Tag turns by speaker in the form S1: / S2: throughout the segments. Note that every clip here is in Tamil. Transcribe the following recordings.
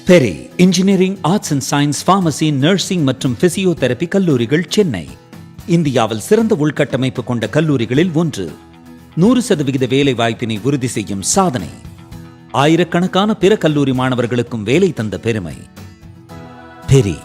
S1: Peri engineering, arts and science, pharmacy, nursing மற்றும் பிசியோதெரபி கல்லூரிகள் சென்னை இந்தியாவில் சிறந்த உள்கட்டமைப்பு கொண்ட கல்லூரிகளில் ஒன்று. 100% வேலை வாய்ப்பினை உறுதி செய்யும் சாதனை. ஆயிரக்கணக்கான பிற கல்லூரி மாணவர்களுக்கும் வேலை தந்த பெருமை. பெரி,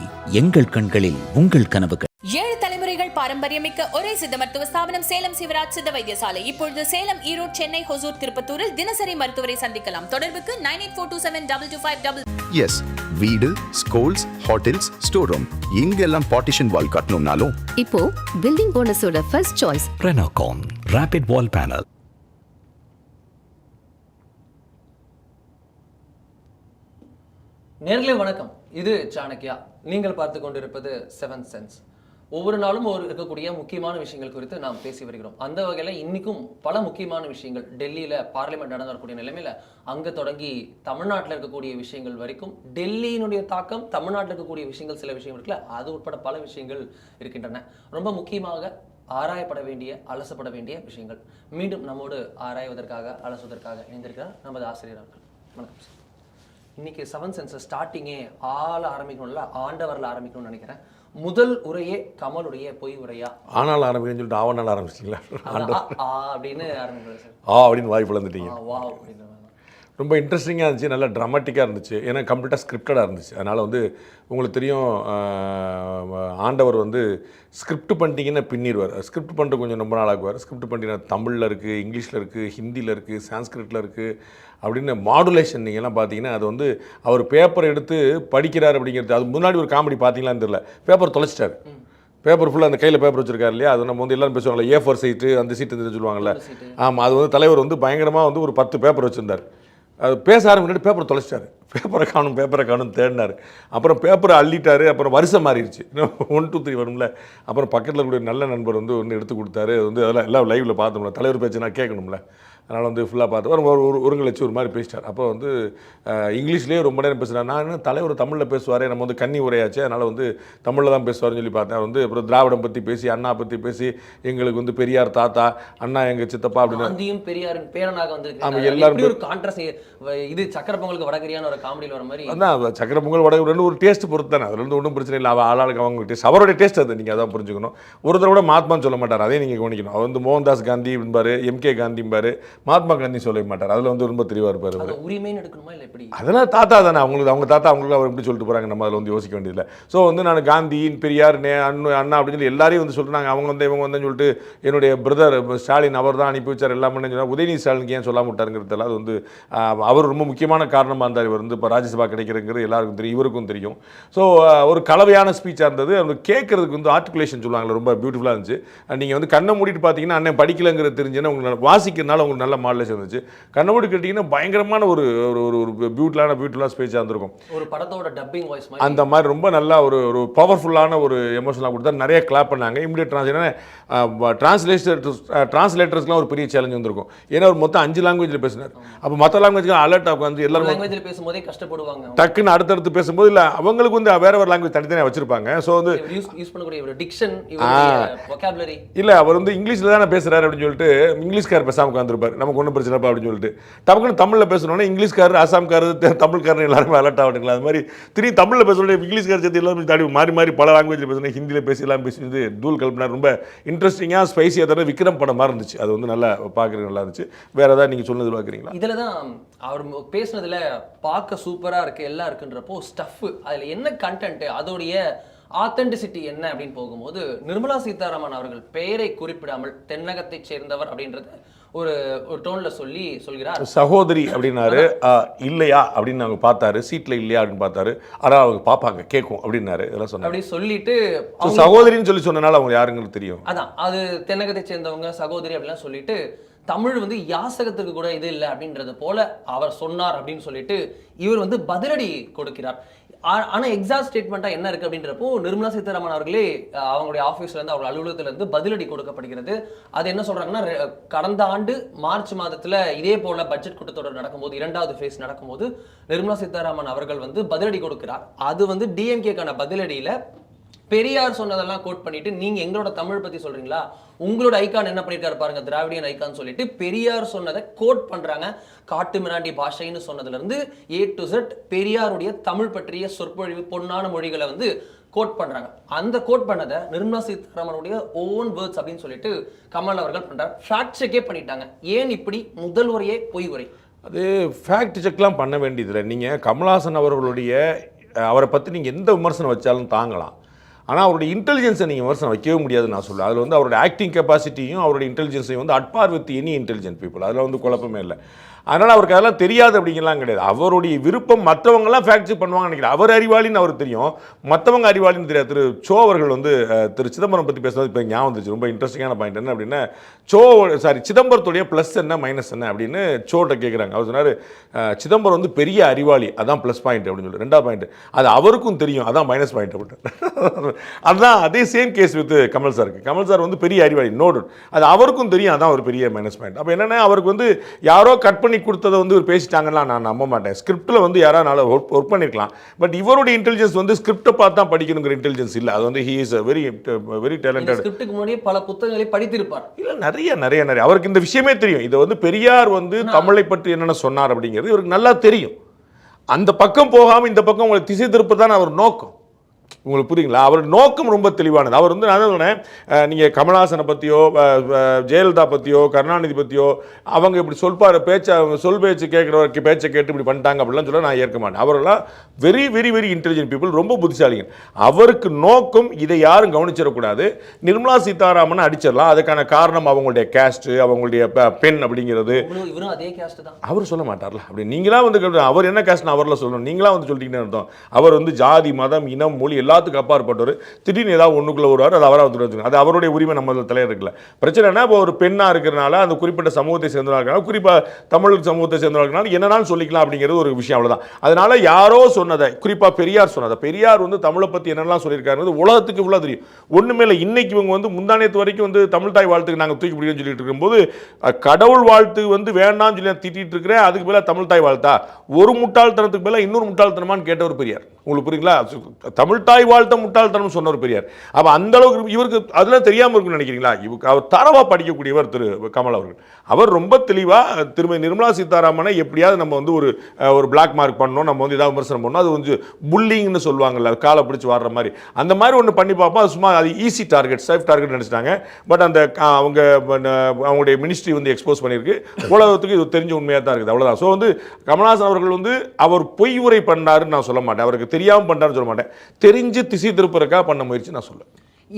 S1: எங்கள் கண்களில் உங்கள் கனவுகள்.
S2: 7 தலைமுறைகள் பாரம்பரியமிக்க ஒரே சித்த மருத்துவ ஸ்தாபனம் சேலம் சிவராஜ் சித்த வைத்தியசாலை. இப்பொழுது சேலம், ஈரோடு, சென்னை, ஹொசூர், திருப்பத்தூரில் தினசரி மருத்துவரை சந்திக்கலாம். தொடர்புக்கு 9842722522.
S3: எஸ், வீடு, ஸ்கூல்ஸ், ஹோட்டல்ஸ், ஸ்டோர் ரூம் எங்கெல்லாம் பார்ட்டிஷன் வால் கட்டணும்னாலும்
S4: இப்போ பில்டிங் ஓனர்ஸோட first choice
S5: Renocon Rapid Wall Panel.
S6: நேர்களே வணக்கம். இது சாணக்கியா. நீங்கள் பார்த்து கொண்டிருப்பது 7 சென்ஸ். ஒவ்வொரு நாளும் இருக்கக்கூடிய முக்கியமான விஷயங்கள் குறித்து நாம் பேசி வருகிறோம். அந்த வகையில் இன்னைக்கும் பல முக்கியமான விஷயங்கள். டெல்லியில் பார்லிமெண்ட் நடந்தக்கூடிய நிலைமையில் அங்கே தொடங்கி தமிழ்நாட்டில் இருக்கக்கூடிய விஷயங்கள் வரைக்கும் டெல்லியினுடைய தாக்கம், தமிழ்நாட்டில் இருக்கக்கூடிய விஷயங்கள், சில விஷயங்கள் இருக்குல்ல, அது உட்பட பல விஷயங்கள் இருக்கின்றன. ரொம்ப முக்கியமாக ஆராயப்பட வேண்டிய, அலசப்பட வேண்டிய விஷயங்கள். மீண்டும் நம்மோடு ஆராய்வதற்காக, அலசுவதற்காக இணைந்திருக்கிறார் நமது ஆசிரியர் அவர்கள். வணக்கம் சார். இன்னைக்கு 7 சென்ஸை ஸ்டார்டிங்கே ஆரம்பிக்கணும்ல, ஆண்டவரில் ஆரம்பிக்கணும்னு நினைக்கிறேன். முதல் உரையே கமலுடைய பொய் உரையா?
S7: ஆனால் ஆரம்பிக்கணும்னு சொல்லிட்டு ஆவனால் ஆரம்பிச்சிங்களா?
S6: அப்படின்னு ஆரம்பிக்கிறேன் சார்.
S7: அப்படின்னு வாய் பிளந்துட்டீங்க. ரொம்ப இன்ட்ரெஸ்டிங்காக இருந்துச்சு, நல்லா ட்ராமாட்டிக்காக இருந்துச்சு. ஏன்னா கம்ப்ளீட்டாக ஸ்கிரிப்டடாக இருந்துச்சு. அதனால் உங்களுக்கு தெரியும், ஆண்டவர் ஸ்கிரிப்ட் பண்ணிட்டீங்கன்னா பின்னிடுவார். ஸ்கிரிப்ட் பண்ணிட்டு கொஞ்சம் ரொம்ப நாள் ஆகுவார். ஸ்கிரிப்ட் பண்ணிட்டீங்கன்னா தமிழில் இருக்குது, இங்கிலீஷில் இருக்குது, ஹிந்தியில் இருக்குது, சான்ஸ்கிரிட்டில் இருக்குது அப்படின்னு மாடுலேஷன் நீங்கள்லாம் பார்த்தீங்கன்னா அது அவர் பேப்பர் எடுத்து படிக்கிறார் அப்படிங்கிறது. அது முன்னாடி ஒரு காமெடி பார்த்தீங்களான்னு தெரியல, பேப்பர் தொலைச்சிட்டார். பேப்பர் ஃபுல்லாக அந்த கையில் பேப்பர் வச்சுருக்காரு இல்லையா, அது நம்ம எல்லோரும் பேசுவாங்களே, A4 சீட்டு, அந்த சீட்டு சொல்லுவாங்கள்ல. ஆமாம், அது தலைவர் பயங்கரமாக ஒரு 10 பேப்பர் வச்சுருந்தார். அது பேச ஆரம்பிட்டு பேப்பரை தொலைச்சிட்டாரு. பேப்பரை காணும் தேடினார். அப்புறம் பேப்பரை அள்ளிட்டார். அப்புறம் வருஷம் மாறிடுச்சு. 1 2 3 வரும்ல. அப்புறம் பக்கத்தில் கூடிய நல்ல நண்பர் ஒன்று எடுத்து கொடுத்தாரு. அதெல்லாம் எல்லாம் லைவில் பார்த்தோம்ல, தலைவர் பேச்சு நான் கேட்கணும்ல. அதனால் ஃபுல்லாக பார்த்து ஒருங்கிணைச்சு ஒரு மாதிரி பேசிட்டார். அப்போ இங்கிலீஷ்லேயே ரொம்ப நேரம் பேசுகிறார். நான் என்ன தலைவர் தமிழில் பேசுவார், நம்ம கன்னி உரையாச்சு, அதனால் தமிழில் தான் பேசுவார்னு சொல்லி பார்த்தேன். அப்புறம் திராவிடம் பற்றி பேசி, அண்ணா பற்றி பேசி, எங்களுக்கு பெரியார் தாத்தா, அண்ணா எங்கள் சித்தப்பா அப்படின்னு
S6: பெரியாரின் பேரனாக
S7: ஆமாம், எல்லாரும்
S6: ஒரு கான்ட்ராஸ்ட். இது சக்கர பொங்கலுக்கு வடகரியான ஒரு காமெடியில் வர மாதிரி.
S7: அதான் சக்கர பொங்கல் வடகரி ஒரு டேஸ்ட் பொறுத்து தானே. அதில் ஒன்றும் பிரச்சனை இல்லை. ஆளாளுக்கு அவங்க டேஸ்ட், அவருடைய டேஸ்ட் அது. நீங்கள் அதான் புரிஞ்சுக்கணும். ஒருத்தர் கூட மகாத்மான்னு சொல்ல மாட்டார், அதையும் நீங்கள் கவனிக்கணும். அவர் மோகன்தாஸ் காந்தி என்பார், MK காந்திம்பார், மகாத்மா காந்தி சொல்ல மாட்டார். அதில் ரொம்ப தெளிவாக இருப்பார்.
S6: உரிமைன்னு எடுக்கணுமா இல்லை எப்படி?
S7: அதெல்லாம் தாத்தா தானே, அவங்க தாத்தா அவங்களுக்கு அவர் எப்படி சொல்லிட்டு போகிறாங்க, நம்ம அதில் யோசிக்க வேண்டியதில்லை. ஸோ நான் காந்தி, பெரியார், அண்ணா அப்படின்னு சொல்லி எல்லாரையும் சொல்லிட்டு அவங்க இவங்க சொல்லிட்டு என்னுடைய பிரதர் ஸ்டாலின் அவர் தான் அனுப்பி வச்சார் எல்லாம் பண்ணி சொன்னால் உதயநிதி ஸ்டாலினுக்கு ஏன் சொல்லாம விட்டாருங்கிறதுல அது அவர் ரொம்ப முக்கியமான காரணமாக இருந்தார். இவர் இப்போ ராஜ்யசபா கிடைக்கிறங்கிறது எல்லாருக்கும் தெரியும், இவருக்கும் தெரியும். ஸோ ஒரு கலவையான ஸ்பீச்சாக இருந்தது. அவங்க கேட்கறதுக்கு ஆர்டிகுலேஷன் சொல்லுவாங்களே, ரொம்ப பியூட்டிஃபுல்லாக இருந்துச்சு. நீங்கள் கண்ணை மூடிட்டு பார்த்தீங்கன்னா அண்ணன் படிக்கலைங்கிறது தெரிஞ்சுன்னா உங்களுக்கு வாசிக்கிறதுனால உங்களுக்கு நல்ல மாடலேஷன் இருந்துச்சு. கண்ணை மூடி கேட்டிங்கன்னா பயங்கரமான ஒரு பியூட்டிஃபுல்லான ஸ்பீச்சாக இருந்திருக்கும்.
S6: ஒரு படத்தோட டப்பிங் வாய்ஸ்
S7: அந்த மாதிரி ரொம்ப நல்லா ஒரு பவர்ஃபுல்லான ஒரு எமோஷனலாக கொடுத்தா நிறைய கிளாப் பண்ணாங்க. இமிடியேட் டிரான்ஸ்லேட்டர்ஸ்லாம் ஒரு பெரிய சேலஞ்ச் வந்திருக்கும். ஏன்னா ஒரு மொத்தம் 5 லாங்குவேஜில் பேசினார். அப்போ மற்ற லாங்குவேஜ் அலர்ட் ஆகும். எல்லாரும்
S6: லாங்குவேஜில் பேசும்போதே கஷ்டப்படுவாங்க.
S7: டக்குன்னு அடுத்தடுத்து பேசும்போது இல்லை, அவங்களுக்கு வேற ஒரு லாங்குவேஜ் தனித்தனியாக வச்சிருப்பாங்க. ஸோ
S6: யூஸ் பண்ணக்கூடிய ஒரு டிக்ஷன், வொகாபுலரி இல்லை, அவர் இங்கிலீஷில் தானே பேசுகிறாரு அப்படின்னு சொல்லிட்டு இங்கிலீஷ்கார் பேசாமல் உட்காந்துருப்பார். நமக்கு ஒன்றும் பிரச்சனை அப்படின்னு சொல்லிட்டு டக்குன்னு தமிழில் பேசணுன்னா இங்கிலீஷ்காரர், அசாம்காரர், தமிழ்காரர் எல்லாருமே அலர்ட் ஆகிட்டுங்களா. அது மாதிரி தமிழில் பேசணும், இங்கிலீஷ்காரர் சேர்த்து எல்லாரும் தாடி மாறி பல லாங்குவேஜில் பேசணும், ஹிந்தியில் பேசி எல்லாம் பேசி தூள் கல்பனா. ரொம்ப இன்ட்ரெஸ்டிங்காக ஸ்பைசியாக தவிர விக்ரம் படம் மாதிரி இருந்துச்சு. அது நல்லா பார்க்குறது நல்லா இருந்துச்சு. வேறு ஏதாவது நீங்கள் சொன்னது பார்க்குறீங்களா? இதில் தான் அவர் பேசுனதுல பார்க்க சூப்பராக இருக்குது, எல்லாம் இருக்குன்றப்போ ஸ்டஃப் அதில் என்ன கண்டென்ட், அதோடைய ஆத்தென்டிசிட்டி என்ன அப்படின்னு போகும்போது நிர்மலா சீதாராமன் அவர்கள் பெயரை குறிப்பிடாமல் தென்னகத்தை சேர்ந்தவர் அப்படின்றத ஒரு டோன்ல சொல்கிறார்.
S7: சகோதரி அப்படின்னாரு, இல்லையா அப்படின்னு அவங்க பார்த்தாரு, சீட்ல இல்லையா அப்படின்னு பார்த்தாரு. ஆனால் அவங்க பார்ப்பாங்க, கேட்கும் அப்படின்னாரு. இதெல்லாம் சொன்னாங்க. அப்படி
S6: சொல்லிட்டு
S7: சகோதரின்னு சொன்னனால அவங்க யாருங்களுக்கு தெரியும்.
S6: அதான் அது தென்னகத்தை சேர்ந்தவங்க சகோதரி அப்படிலாம் சொல்லிட்டு தமிழ் யாசகத்துக்கு கூட இது இல்லை அப்படின்றது போல அவர் சொன்னார் அப்படின்னு சொல்லிட்டு இவர் பதிலடி கொடுக்கிறார். ஆனா எக்ஸாக்ட் ஸ்டேட்மெண்ட்டா என்ன இருக்கு அப்படின்றப்போ நிர்மலா சீதாராமன் அவர்களே அவங்களுடைய ஆஃபீஸ்ல இருந்து அவங்க அலுவலகத்துல இருந்து பதிலடி கொடுக்கப்படுகிறது. அது என்ன சொல்றாங்கன்னா, கடந்த ஆண்டு மார்ச் மாதத்துல இதே போல பட்ஜெட் கூட்டத்தொடர் நடக்கும்போது, 2வது ஃபேஸ் நடக்கும்போது நிர்மலா சீதாராமன் அவர்கள் பதிலடி கொடுக்கிறார். அது டிஎம்கேக்கான பதிலடியில
S8: பெரியார் சொன்னதெல்லாம் கோட் பண்ணிட்டு நீங்க எங்களோட தமிழ் பத்தி சொல்றீங்களா? உங்களோட ஐகான் என்ன பண்ணிருக்காரு பாருங்க, திராவிடியன் ஐகான் சொல்லிட்டு பெரியார் சொன்னதை கோட் பண்றாங்க. காட்டு மிராண்டி பாஷைன்னு சொன்னதுல இருந்து A to Z பெரியாருடைய தமிழ் பற்றிய சொற்பொழிவு பொன்னான மொழிகளை வந்து கோட் பண்றாங்க. அந்த கோட் பண்ணதை நிர்மலா சீதாராமனுடைய ஓன் வேர்ட்ஸ் அப்படின்னு சொல்லிட்டு கமல் அவர்கள் பண்றாரு. ஃபேக்ட் செக்கே பண்ணிட்டாங்க. ஏன் இப்படி முதல் உரையே பொய் உரை?
S7: அது ஃபேக்ட் செக்லாம் பண்ண வேண்டியதில்லை. நீங்கள் கமல்ஹாசன் அவர்களுடைய அவரை பற்றி நீங்கள் எந்த விமர்சனம் வச்சாலும் தாங்கலாம். ஆனால் அவருடைய இன்டெலிஜென்ஸை நீங்கள் விமர்சனம் வைக்கவே முடியாதுன்னு நான் சொல்லுவேன். அதில் வந்து அவருடைய ஆக்டிங் கெப்பாசிட்டியும் அவருடைய இன்டெலிஜென்ஸையும் வந்து at par with any intelligent people, அதில் வந்து குழப்பமே இல்லை. அதனால் அவருக்கு அதெல்லாம் தெரியாது அப்படிங்கலாம் கிடையாது. அவருடைய விருப்பம் மற்றவங்கலாம் ஃபேக்ட் செக் பண்ணுவாங்கன்னு நினைக்கிறேன். அவர் அறிவாளின்னு அவருக்கு தெரியும், மற்றவங்க அறிவாளின்னு தெரியாது. திரு சோ அவர்கள் வந்து திரு சிதம்பரம் பற்றி பேசுறது இப்போ ஞாபகம் வந்துச்சு. ரொம்ப இன்ட்ரெஸ்டிங்கான பாயிண்ட் என்ன அப்படின்னா, சிதம்பரத்துடைய ப்ளஸ் என்ன மைனஸ் என்ன அப்படின்னு சோட்ட கேட்குறாங்க. அவர் சொன்னார், சிதம்பரம் வந்து பெரிய அறிவாளி, அதான் ப்ளஸ் பாயிண்ட் அப்படின்னு சொல்லி. ரெண்டாவது பாயிண்ட், அது அவருக்கும் தெரியும், அதான் மைனஸ் பாயிண்ட் அப்படின்னு. அதுதான் அதே சேம் கேஸ் வித் கமல் சாருக்கு. கமல் சார் வந்து பெரிய அறிவாளி, நோடு, அது அவருக்கும் தெரியும், அதான் ஒரு பெரிய மைனஸ் பாயிண்ட். அப்போ என்னென்னா, அவருக்கு வந்து யாரோ கட் பண்ணி கொடுத்ததை வந்து ஒரு பேசிட்டாங்கன்னா நான் நம்ப மாட்டேன். ஸ்கிரிப்டில் வந்து யாராவது ஒர்க் பண்ணியிருக்கலாம், பட் இவருடைய இன்டெலிஜென்ஸ் வந்து ஸ்கிரிப்டை பார்த்து தான் படிக்கணுங்கிற இன்டெலிஜென்ஸ் இல்லை. அது வந்து he is very very talented.
S8: ஸ்கிரிப்டுக்கு முன்னாடியே பல புத்தகங்களை படித்திருப்பார்.
S7: இல்லை, நிறைய அவருக்கு இந்த விஷயமே தெரியும். இது வந்து பெரியார் வந்து தமிழை பற்றி என்னென்ன சொன்னார் அப்படிங்கிறது இவருக்கு நல்லா தெரியும். அந்த பக்கம் போகாமல் இந்த பக்கம் உங்களை திசை திருப்ப தான் அவர் நோக்கம். உங்களுக்கு புரியுங்களா? அவர் நோக்கம் ரொம்ப தெளிவானது. அவர் வந்து நான் சொன்னேன், நீங்கள் கமல்ஹாசனை பற்றியோ ஜெயலலிதா பற்றியோ கருணாநிதி பற்றியோ அவங்க இப்படி சொல் பேச்சு கேட்குற பேச்சை கேட்டு இப்படி பண்ணிட்டாங்க அப்படிலாம் சொல்ல நான் ஏற்க மாட்டேன். அவரெல்லாம் very very very intelligent people, ரொம்ப புத்திசாலிங்க. அவருக்கு நோக்கம் இதை யாரும் கவனிச்சிடக்கூடாது, நிர்மலா சீதாராமன் அடிச்சிடலாம். அதுக்கான காரணம் அவங்களுடைய கேஸ்ட், அவங்களுடைய பெண் அப்படிங்கிறது. அவர் சொல்ல மாட்டார்ல, அப்படி நீங்களாம் வந்து அவர் என்ன கேஸ்ட்னு அவரில் சொல்லணும், நீங்களாம் வந்து சொல்லிட்டீங்கன்னு அர்த்தம். அவர் வந்து ஜாதி மதம் இனம் மொழி எல்லாத்துக்கும் அப்பாற்பட்டவர். திடீர்னு ஏதாவது ஒன்றுக்குள்ள வருவார், அது அவராக வந்து அது அவருடைய உரிமை, நம்ம தலைவர் இருக்கல. பிரச்சனைனா இப்போ ஒரு பெண்ணாக இருக்கிறனால, அந்த குறிப்பிட்ட சமூகத்தை சேர்ந்தவராக இருக்கிறனால, குறிப்பாக தமிழ் சமூகத்தை சேர்ந்தவராக இருக்கிறனால என்னன்னாலும் சொல்லிக்கலாம் அப்படிங்கிறது ஒரு விஷயம், அவ்வளோதான். அதனால யாரோ சொன்னதை, குறிப்பாக பெரியார் சொன்னதை, பெரியார் வந்து தமிழை பற்றி என்னெல்லாம் சொல்லியிருக்காரு உலகத்துக்கு இவ்வளோ தெரியும். ஒன்றுமே இல்லை. இன்னைக்கு இவங்க வந்து முந்தானத்து வரைக்கும் வந்து தமிழ் தாய் வாழ்த்துக்கு நாங்கள் தூக்கி பிடிக்கணும்னு சொல்லிட்டு இருக்கும்போது, கடவுள் வாழ்த்து வந்து வேண்டாம்னு சொல்லி நான் திட்டிட்டு இருக்கிறேன், அதுக்கு மேலே தமிழ் தாய் வாழ்த்தா, ஒரு முட்டாள்தனத்துக்கு மேலே இன்னொரு முட்டாள்தனமான்னு கேட்டவர் பெரியார். உங்களுக்கு புரியுங்களா? தமிழ் தாய் வாழ்த்த முட்டாள்தனம் சொன்னவர் பெரியார். அப்போ அந்த அளவுக்கு இவருக்கு அதெல்லாம் தெரியாமல் இருக்குன்னு நினைக்கிறீங்களா? அவர் தரவா படிக்கக்கூடியவர் திரு கமல் அவர்கள். அவர் ரொம்ப தெளிவாக திரும்ப நிர்மலா சீதாராமனை எப்படியாவது நம்ம வந்து ஒரு பிளாக் மார்க் பண்ணணும், நம்ம வந்து ஏதாவது விமர்சனம் பண்ணணும், அது கொஞ்சம் புல்லிங்னு சொல்லுவாங்கல்ல, காலை பிடிச்சி வாடுற மாதிரி, அந்த மாதிரி ஒன்று பண்ணி பார்ப்போம். அது சும்மா அது ஈஸி டார்கெட், சேஃப் டார்கெட் நினச்சிட்டாங்க. பட் அந்த அவங்களுடைய மினிஸ்ட்ரி வந்து எக்ஸ்போஸ் பண்ணியிருக்கு. உலகத்துக்கு இது தெரிஞ்ச உண்மையாக தான் இருக்குது, அவ்வளோதான். ஸோ வந்து கமல்ஹாசன் அவர்கள் வந்து அவர் பொய் உரை பண்ணாருன்னு நான் சொல்ல மாட்டேன், அவருக்கு தெரியாமல் பண்ணாருன்னு சொல்ல மாட்டேன், தெரிஞ்சு திசை திருப்பறக்காக பண்ண முயற்சி நான் சொல்ல.